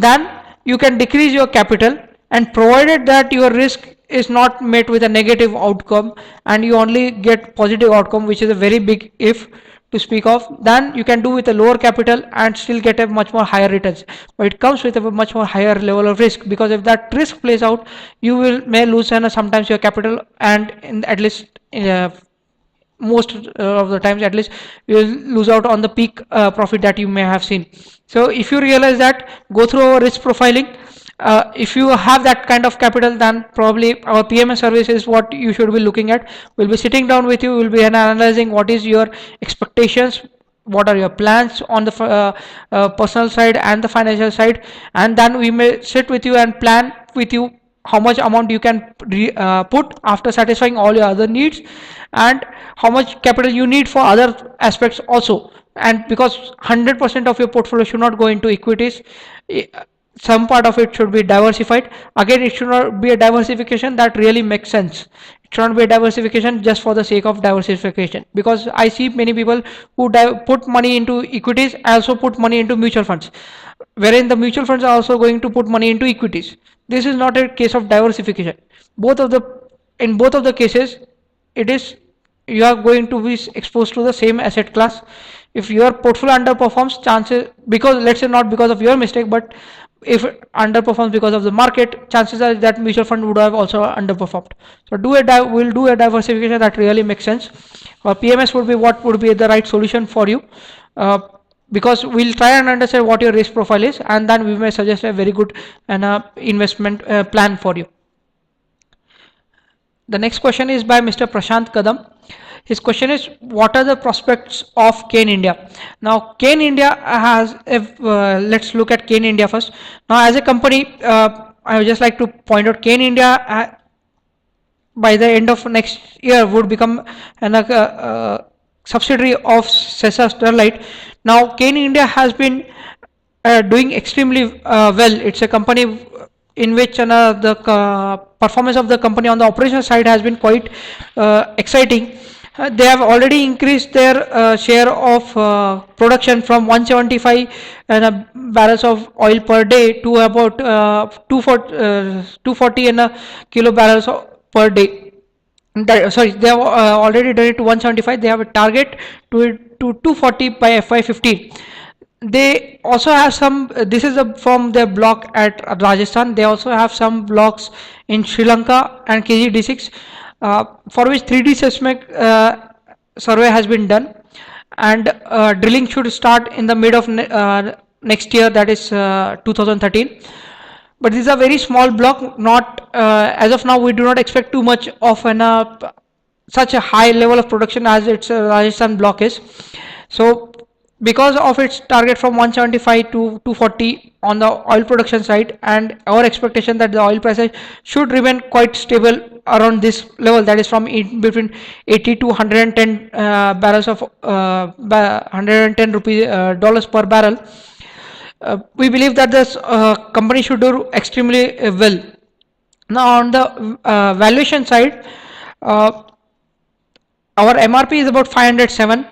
then you can decrease your capital, and provided that your risk is not met with a negative outcome and you only get positive outcome, which is a very big if to speak of, then you can do with a lower capital and still get a much more higher returns. But it comes with a much more higher level of risk, because if that risk plays out, you will may lose sometimes your capital, and in at least most of the times at least you will lose out on the peak profit that you may have seen. So if you realize that, go through our risk profiling. If you have that kind of capital, then probably our PMS service is what you should be looking at. We'll be sitting down with you, we'll be analyzing what is your expectations, what are your plans on the personal side and the financial side, and then we may sit with you and plan with you how much amount you can put after satisfying all your other needs, and how much capital you need for other aspects also. And because 100% of your portfolio should not go into equities, some part of it should be diversified. Again, it should not be a diversification that really makes sense. It should not be a diversification just for the sake of diversification, because I see many people who put money into equities, also put money into mutual funds, wherein the mutual funds are also going to put money into equities. This is not a case of diversification. Both of the In both of the cases, it is, you are going to be exposed to the same asset class. If your portfolio underperforms, chances, because let's say not because of your mistake, but if it underperforms because of the market, chances are that mutual fund would have also underperformed. So we'll do a diversification that really makes sense. PMS would be what would be the right solution for you, because we'll try and understand what your risk profile is, and then we may suggest a very good investment plan for you. The next question is by Mr. Prashant Kadam. His question is, what are the prospects of Kane India? Now, Kane India has, let's look at Kane India first. Now, as a company, I would just like to point out, Kane India by the end of next year would become an subsidiary of Sesa Sterlite. Now, Kane India has been doing extremely well. It's a company in which the performance of the company on the operational side has been quite exciting. They have already increased their share of production from 175 barrels of oil per day to about 240 kilo barrels per day. Sorry, they have already done it to 175. They have a target to 240 by FY15. They also have some, this is from their block at Rajasthan. They also have some blocks in Sri Lanka and KG-D6, for which 3D seismic survey has been done, and drilling should start in the mid of next year, that is 2013. But this is a very small block, not as of now we do not expect too much of such a high level of production as its Rajasthan block is. So because of its target from 175 to 240 on the oil production side, and our expectation that the oil prices should remain quite stable around this level, that is from between 80 to 110 barrels of 110 rupees dollars per barrel, we believe that this company should do extremely well. Now, on the valuation side, our MRP is about 507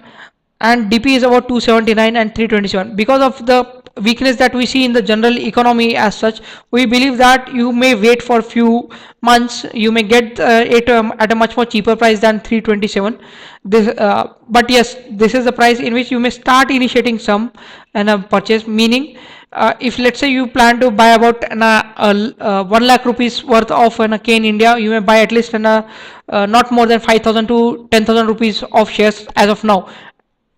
and DP is about 279 and 327. Because of the weakness that we see in the general economy as such, we believe that you may wait for a few months, you may get it at a much more cheaper price than 327. But yes, this is the price in which you may start initiating some purchase, meaning if let's say you plan to buy about 1 lakh rupees worth of Kane India, you may buy at least not more than 5,000 to 10,000 rupees of shares as of now.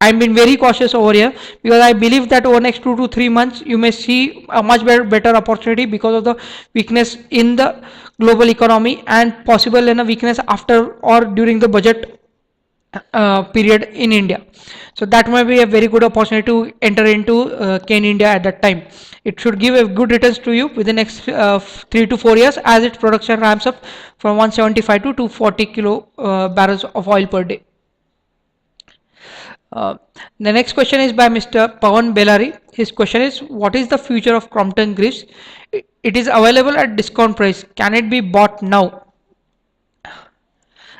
I'm being very cautious over here, because I believe that over next 2 to 3 months you may see a much better opportunity because of the weakness in the global economy and possible weakness after or during the budget period in India. So that might be a very good opportunity to enter into Kane India at that time. It should give a good returns to you within the next 3 to 4 years as its production ramps up from 175 to 240 kilo barrels of oil per day. The next question is by Mr. Pawan Bellari. His question is, what is the future of Crompton Greaves? It is available at discount price. Can it be bought now?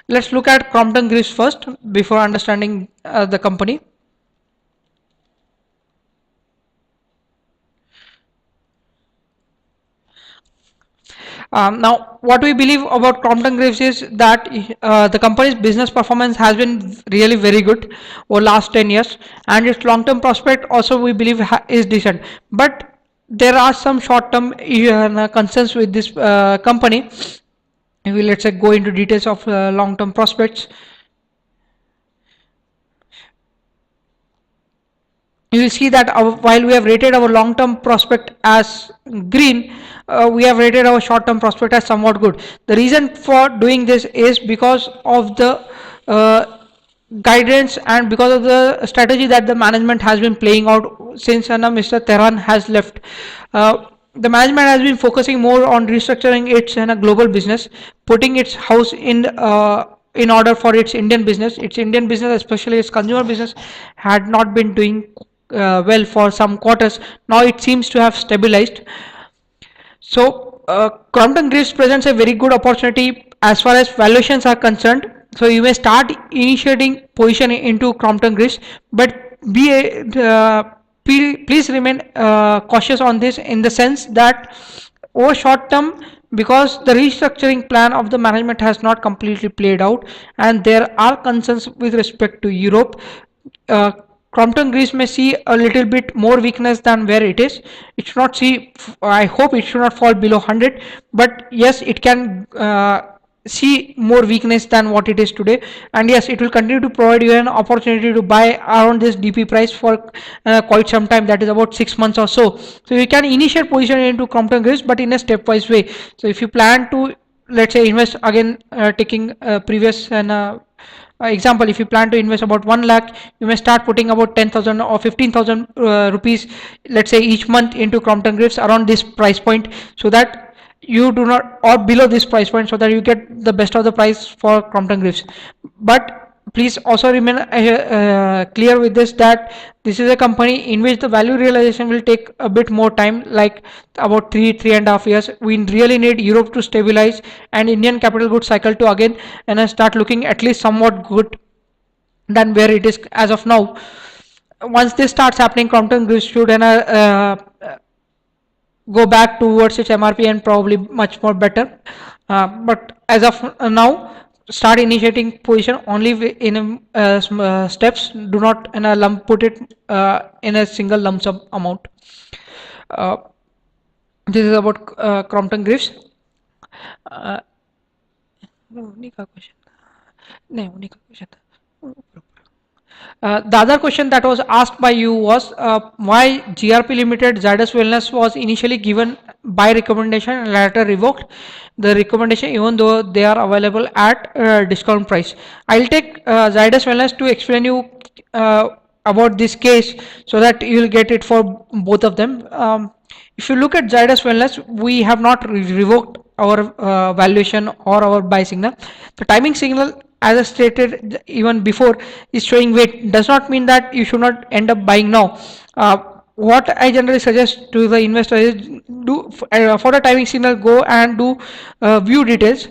Let's look at Crompton Greaves first before understanding the company. Now, what we believe about Crompton Greaves is that the company's business performance has been really very good over last 10 years, and its long-term prospect also we believe is decent. But there are some short-term concerns with this company. We will, let's say, go into details of long-term prospects. You will see that while we have rated our long-term prospect as green, we have rated our short-term prospect as somewhat good. The reason for doing this is because of the guidance and because of the strategy that the management has been playing out since Mr. Tehran has left. The management has been focusing more on restructuring its global business, putting its house in order for its Indian business. Its Indian business, especially its consumer business, had not been doing well for some quarters. Now it seems to have stabilized. So Crompton Greaves presents a very good opportunity as far as valuations are concerned. So you may start initiating position into Crompton Greaves, but please remain cautious on this in the sense that over short term, because the restructuring plan of the management has not completely played out and there are concerns with respect to Europe. uh, Crompton Greaves may see a little bit more weakness than where it is. It should not see, I hope it should not fall below 100, but yes, it can see more weakness than what it is today. And yes, it will continue to provide you an opportunity to buy around this DP price for quite some time, that is about 6 months or so. So you can initiate position into Crompton Greaves, but in a stepwise way. So if you plan to, let's say, invest again, taking previous and example, if you plan to invest about 1 lakh, you may start putting about 10,000 or 15,000 rupees, let's say, each month into Crompton Greaves around this price point, so that you do not, or below this price point, so that you get the best of the price for Crompton Greaves. But please also remain clear with this, that this is a company in which the value realization will take a bit more time, like about 3.5 years. We really need Europe to stabilize and Indian capital goods cycle to again and start looking at least somewhat good than where it is as of now. Once this starts happening, Crompton Greaves should go back towards its MRP and probably much more better. But as of now, start initiating position only in steps. Do not in a lump put it in a single lump sum amount. Uh, this is about Crompton Greaves. Uh, उन्हीं का question नहीं उन्हीं का question था. The other question that was asked by you was why GRP Limited Zydus Wellness was initially given by recommendation and later revoked the recommendation, even though they are available at discount price. I'll take Zydus Wellness to explain you about this case so that you will get it for both of them. If you look at Zydus Wellness, we have not revoked our valuation or our buy signal. The timing signal, as I stated even before, is showing weight. Does not mean that you should not end up buying now. What I generally suggest to the investor is do for the timing signal, go and do view details.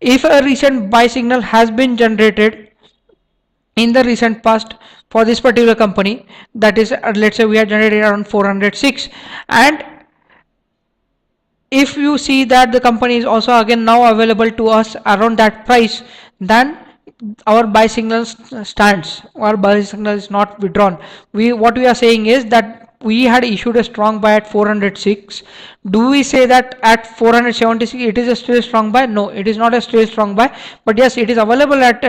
If a recent buy signal has been generated in the recent past for this particular company, that is, let's say we have generated around 406, and if you see that the company is also again now available to us around that price, then our buy signal stands. Our buy signal is not withdrawn. What we are saying is that we had issued a strong buy at 406. Do we say that at 476 it is a still strong buy? No, it is not a still strong buy, but yes, it is available at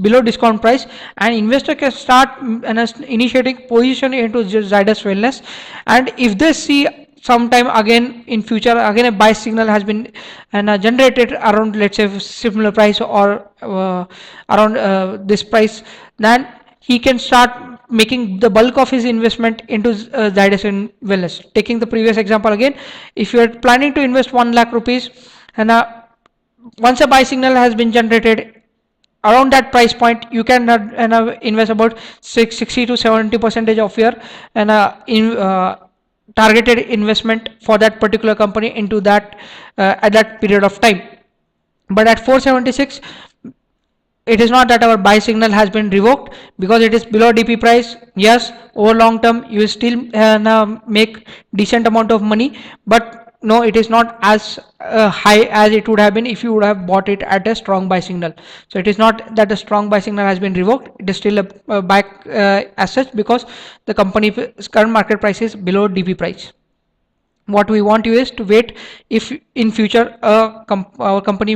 below discount price, and investor can start initiating position into Zydus Wellness. And if they see sometime again in future again a buy signal has been generated around, let's say, similar price or around this price, then he can start making the bulk of his investment into Zydus Wellness. Taking the previous example again, if you are planning to invest 1 lakh rupees, and once a buy signal has been generated around that price point, you can invest about 60 to 70% of your targeted investment for that particular company into that at that period of time. But at 476, it is not that our buy signal has been revoked because it is below DP price. Yes, over long term you will still make decent amount of money, but no, it is not as high as it would have been if you would have bought it at a strong buy signal. So it is not that the strong buy signal has been revoked, it is still a buy as such, because the company current market price is below DP price. What we want you is to wait if in future our company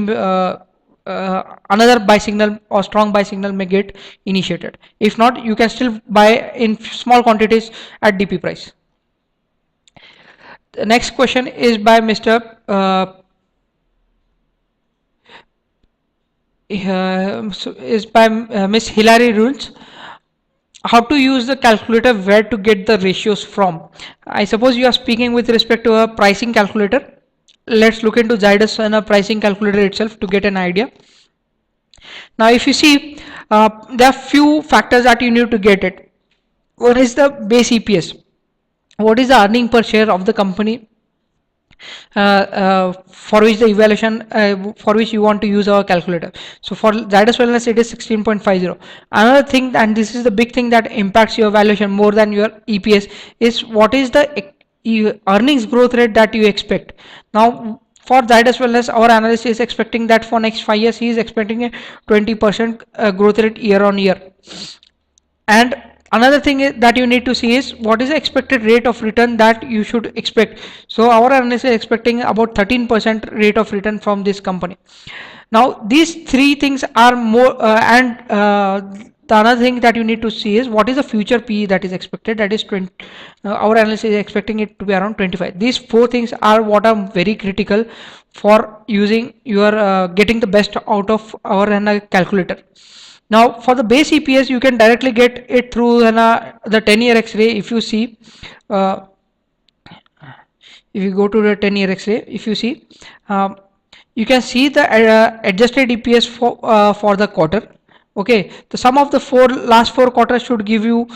another buy signal or strong buy signal may get initiated. If not, you can still buy in small quantities at DP price. The next question is by Mr. Is by Miss Hilary Rules. How to use the calculator, where to get the ratios from? I suppose you are speaking with respect to a pricing calculator. Let's look into Zydus and a pricing calculator itself to get an idea. Now if you see, there are few factors that you need to get it. One is the base EPS. What is the earning per share of the company for which the evaluation for which you want to use our calculator. So for Zydus Wellness it is 16.50. Another thing, and this is the big thing that impacts your valuation more than your EPS, is what is the earnings growth rate that you expect. Now for Zydus Wellness, our analyst is expecting that for next 5 years he is expecting a 20% growth rate year on year. And another thing that you need to see is what is the expected rate of return that you should expect. So our analyst is expecting about 13% rate of return from this company. Now these three things are more the another thing that you need to see is what is the future PE that is expected, that is 20, our analyst is expecting it to be around 25. These four things are what are very critical for using your getting the best out of our calculator. Now for the base EPS you can directly get it through the 10-year X-ray. If you see, uh, if you go to the 10-year X-ray, if you see, you can see the adjusted EPS for the quarter. Okay, the sum of the last four quarters should give you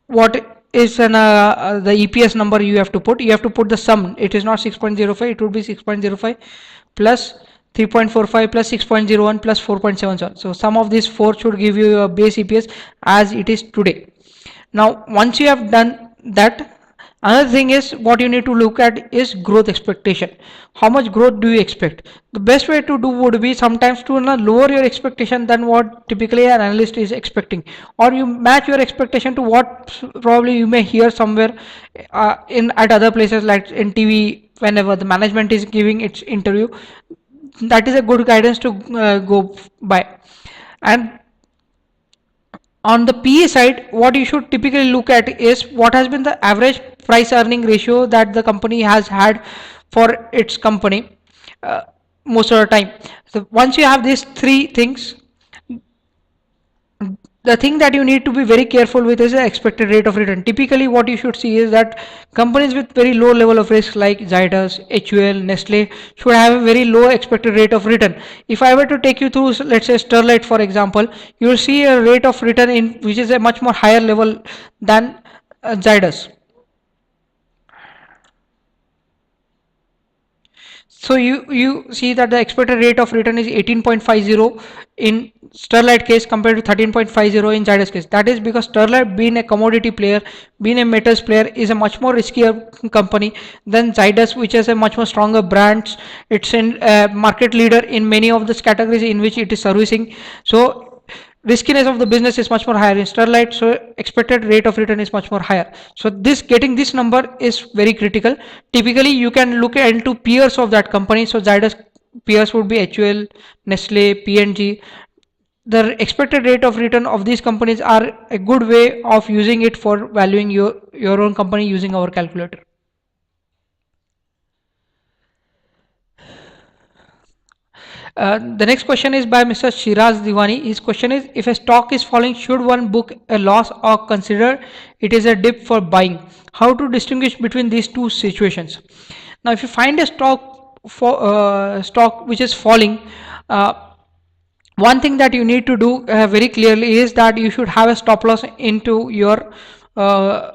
what is the EPS number you have to put. You have to put the sum. It is not 6.05, it would be 6.05 plus 3.45 plus 6.01 plus 4.77. So sum of these four should give you a base EPS as it is today. Now once you have done that, another thing is what you need to look at is growth expectation. How much growth do you expect? The best way to do would be sometimes to lower your expectation than what typically an analyst is expecting, or you match your expectation to what probably you may hear somewhere in at other places like in TV whenever the management is giving its interview. That is a good guidance to go by. And on the PE side, what you should typically look at is what has been the average price earning ratio that the company has had for its company most of the time. So once you have these three things, the thing that you need to be very careful with is the expected rate of return. Typically what you should see is that companies with very low level of risk like Zydus, HUL, Nestle should have a very low expected rate of return. If I were to take you through, let's say Sterlite for example, you will see a rate of return in which is a much more higher level than Zydus. So you see that the expected rate of return is 18.50 in Sterlite case compared to 13.50 in Zydus case. That is because Sterlite, being a commodity player, being a metals player, is a much more riskier company than Zydus, which has a much more stronger brands. It's in market leader in many of the categories in which it is servicing. So riskiness of the business is much more higher in Sterlite, so expected rate of return is much more higher. So this getting this number is very critical. Typically you can look into peers of that company. So Zydus peers would be HUL, Nestle, P&G. The expected rate of return of these companies are a good way of using it for valuing your own company using our calculator. The next question is by Mr. Shiraz Diwani. His question is, if a stock is falling, should one book a loss or consider it is a dip for buying? How to distinguish between these two situations? Now, if you find a stock which is falling, uh, one thing that you need to do very clearly is that you should have a stop loss into your uh,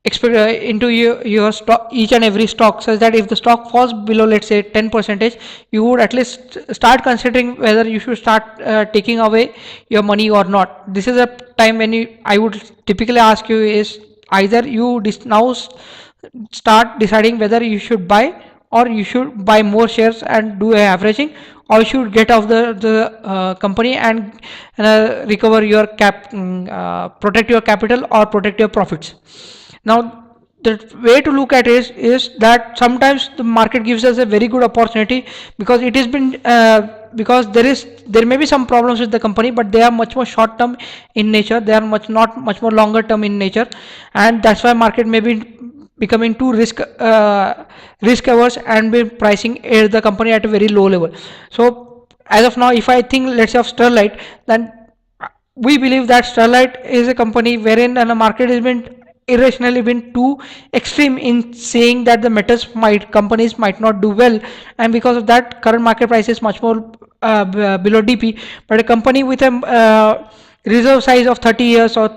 into your stock, each and every stock, such that if the stock falls below, let's say 10 percentage, you would at least start considering whether you should start taking away your money or not. This is a time when I would typically ask you is either you now start deciding whether you should buy or you should buy more shares and do a averaging, or you should get off the company and recover your protect your capital or protect your profits. Now the way to look at it is that sometimes the market gives us a very good opportunity, because it has been because there may be some problems with the company, but they are much more short term in nature, they are not much more longer term in nature, and that's why market may be becoming too risk averse and be pricing the company at a very low level. So as of now, if I think, let's say, of Sterlite, then we believe that Sterlite is a company wherein the market has been irrationally been too extreme in saying that the metals might companies might not do well, and because of that current market price is much more below DP. But a company with a reserve size of 30 years or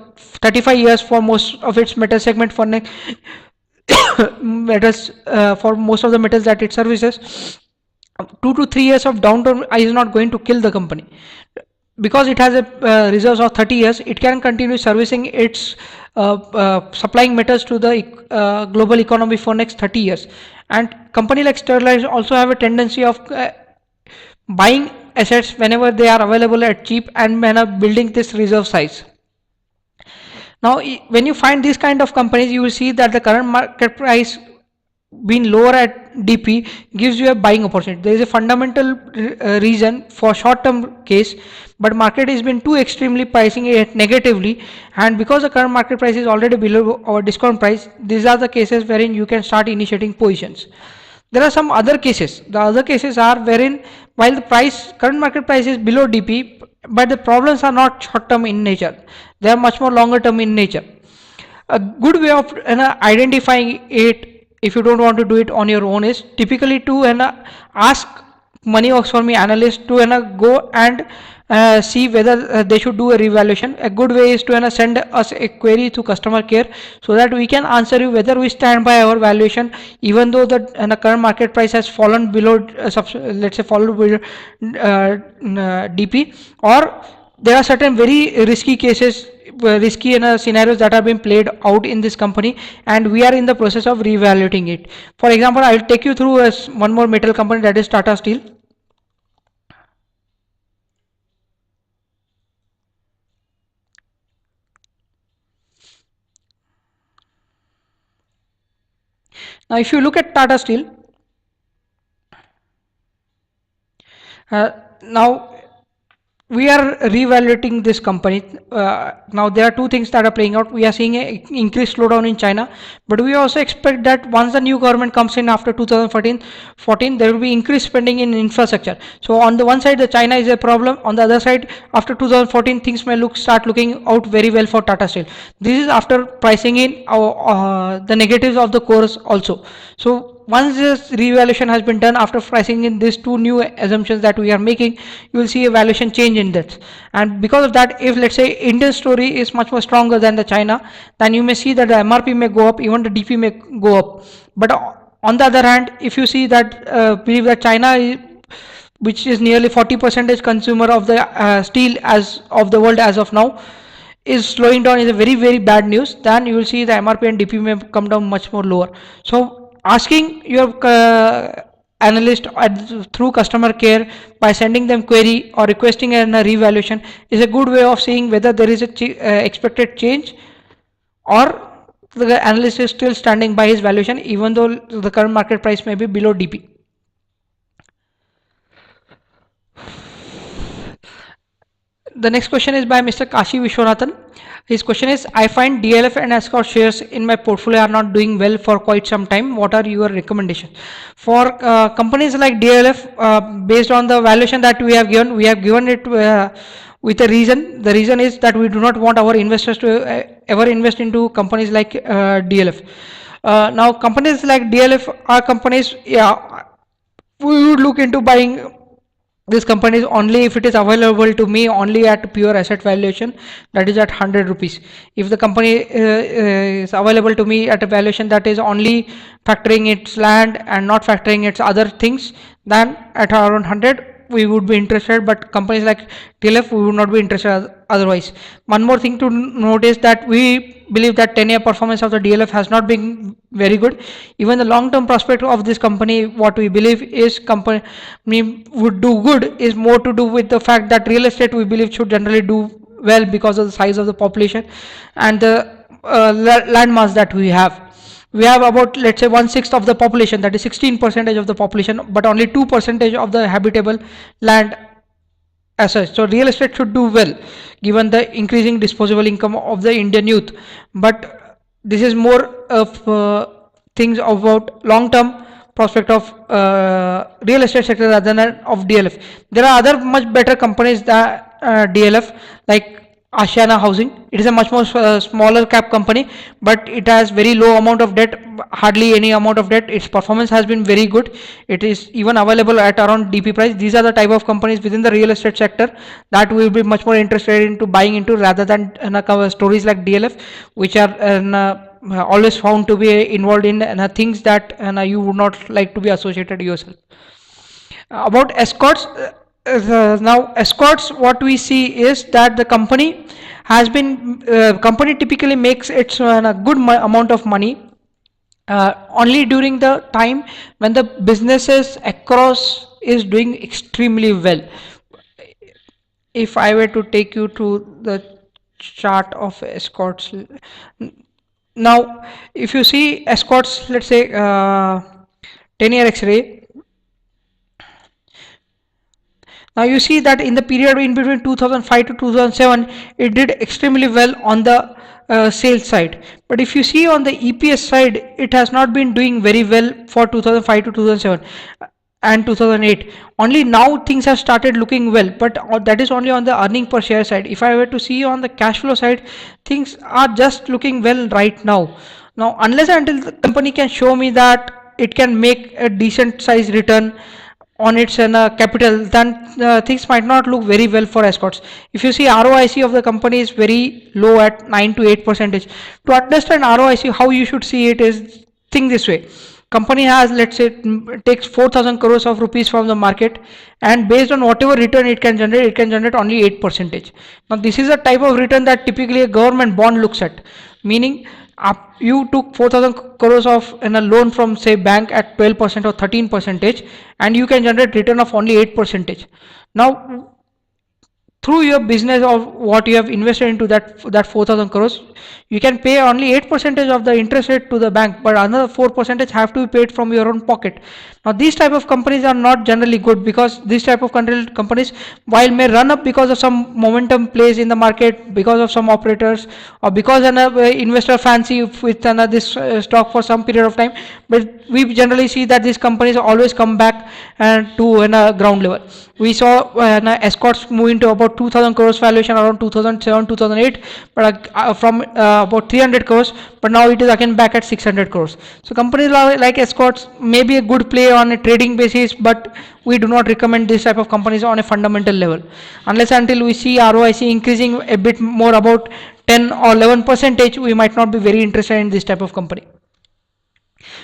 35 years for most of its metal segment, for metals, for most of the metals that it services, 2 to 3 years of downturn is not going to kill the company, because it has a reserves of 30 years. It can continue servicing its supplying metals to the global economy for next 30 years. And company like Sterlite also have a tendency of buying assets whenever they are available at cheap, and building this reserve size. Now when you find these kind of companies, you will see that the current market price being lower at DP gives you a buying opportunity. There is a fundamental reason for short term case, but market has been too extremely pricing it negatively, and because the current market price is already below our discount price, these are the cases wherein you can start initiating positions. There are some other cases. The other cases are wherein, while the current market price is below DP, but the problems are not short term in nature, they are much more longer term in nature. A good way of identifying it, if you don't want to do it on your own, is typically to ask money works for me analyst to go and see whether they should do a revaluation. A good way is to send us a query to customer care, so that we can answer you whether we stand by our valuation even though the current market price has fallen below let's say fallen below DP, or there are certain very risky cases, risky scenarios that are being played out in this company, and we are in the process of reevaluating it. For example, I will take you through one more metal company, that is Tata Steel. Now if you look at Tata Steel, now we are reevaluating this company. Now there are two things that are playing out. We are seeing an increased slowdown in China, but we also expect that once the new government comes in after 2014, there will be increased spending in infrastructure. So on the one side, the China is a problem. On the other side, after 2014, things may start looking out very well for Tata Steel. This is after pricing in the negatives of the course also. So once this revaluation has been done, after pricing in these two new assumptions that we are making, you will see a valuation change in that. And because of that, if let's say Indian story is much more stronger than the China, then you may see that the MRP may go up, even the DP may go up. But on the other hand, if you see that believe that China which is nearly 40% consumer of the steel as of the world as of now, is slowing down, is a very bad news, then you will see the MRP and DP may come down much more lower. So asking your analyst through customer care by sending them query or requesting a revaluation is a good way of seeing whether there is a expected change, or the analyst is still standing by his valuation even though the current market price may be below DP. The next question is by Mr. Kashi Vishwanathan. His question is, I find DLF and Escort shares in my portfolio are not doing well for quite some time. What are your recommendations? For companies like DLF, based on the valuation that we have given it with a reason. The reason is that we do not want our investors to ever invest into companies like DLF. Now, companies like DLF are companies, yeah, we would look into buying this company is only if it is available to me only at pure asset valuation, that is at 100 rupees. If the company is available to me at a valuation that is only factoring its land and not factoring its other things, then at around 100 we would be interested. But companies like DLF, we would not be interested otherwise. One more thing to note is that we believe that 10-year performance of the DLF has not been very good. Even the long-term prospect of this company, what we believe is company would do good, is more to do with the fact that real estate we believe should generally do well because of the size of the population and the land mass that we have. We have about, let's say, 1/6 of the population, that is 16% of the population, but only 2% of the habitable land as such. So real estate should do well given the increasing disposable income of the Indian youth. But this is more of things about long term prospect of real estate sector rather than of DLF. There are other much better companies than DLF, like Ashiana Housing. It is a much more smaller cap company, but it has very low amount of debt, hardly any amount of debt. Its performance has been very good. It is even available at around DP price. These are the type of companies within the real estate sector that we will be much more interested into buying into rather than stories like DLF, which are always found to be involved in things that you would not like to be associated yourself. About escorts, now escorts, what we see is that the company has been company typically makes its a good amount of money only during the time when the businesses across is doing extremely well. If I were to take you to the chart of escorts, now if you see escorts, let's say 10-year X-ray. Now you see that in the period in between 2005 to 2007, it did extremely well on the sales side. But if you see on the EPS side, it has not been doing very well for 2005 to 2007 and 2008. Only now things have started looking well, but that is only on the earning per share side. If I were to see on the cash flow side, things are just looking well right now. Now, unless until the company can show me that it can make a decent size return on its capital, then things might not look very well for escorts. If you see ROIC of the company is very low at 9 to 8 percentage. To understand ROIC, how you should see it is, think this way: company has, let's say, takes 4,000 crores of rupees from the market, and based on whatever return it can generate only 8 percentage. Now this is a type of return that typically a government bond looks at, meaning you took 4,000 crores of in a loan from, say, bank at 12% or 13 percentage, and you can generate return of only 8 percentage. Now through your business or what you have invested into that 4,000 crores, you can pay only 8 percentage of the interest rate to the bank, but another 4 percentage have to be paid from your own pocket. Now these type of companies are not generally good, because this type of companies, while may run up because of some momentum plays in the market, because of some operators, or because an investor fancy with this stock for some period of time, but we generally see that these companies always come back to ground level. We saw escorts moving to about 2,000 crores valuation around 2007 2008, but from about 300 crores, but now it is again back at 600 crores. So companies like escorts may be a good play on a trading basis, but we do not recommend this type of companies on a fundamental level unless until we see ROIC increasing a bit more, about 10 or 11 percentage. We might not be very interested in this type of company.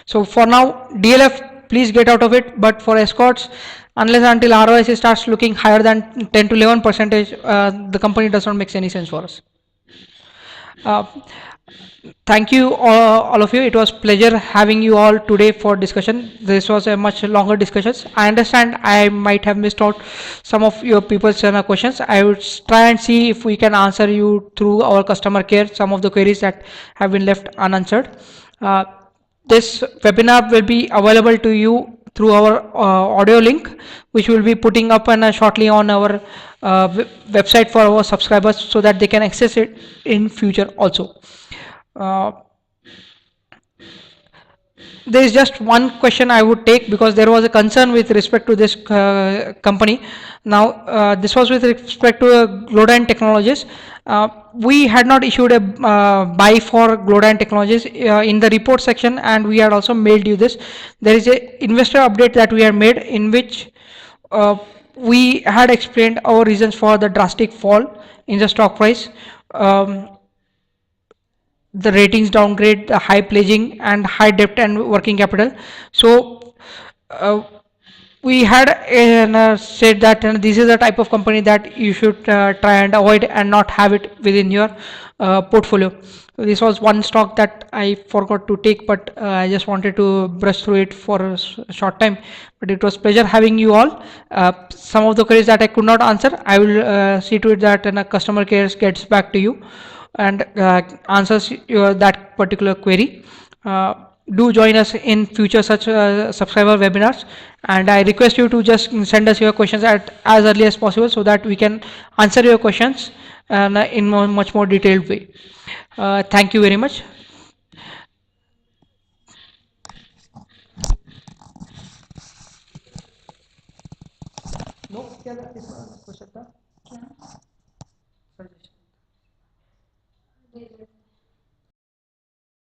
So for now, DLF, please get out of it. But for escorts, unless until ROIC starts looking higher than 10 to 11 percentage, the company does not make any sense for us. Thank you all of you. It was pleasure having you all today for discussion. This was a much longer discussion. I understand I might have missed out some of your people's questions. I would try and see if we can answer you through our customer care, some of the queries that have been left unanswered. This webinar will be available to you through our audio link, which will be putting up shortly on our website for our subscribers, so that they can access it in future also. There is just one question I would take, because there was a concern with respect to this company. Now this was with respect to Glodine Technologies. We had not issued a buy for Glodine Technologies in the report section, and we had also mailed you this. There is a investor update that we have made, in which we had explained our reasons for the drastic fall in the stock price. The ratings downgrade, the high pledging, and high debt and working capital. So we had said that this is a type of company that you should try and avoid and not have it within your portfolio. This was one stock that I forgot to take, but I just wanted to brush through it for a short time. But it was pleasure having you all. Some of the queries that I could not answer, I will see to it that a customer care gets back to you and answers your that particular query. Do join us in future such subscriber webinars, and I request you to just send us your questions at as early as possible so that we can answer your questions in much more detailed way. Thank you very much. No, क्या था इस question का?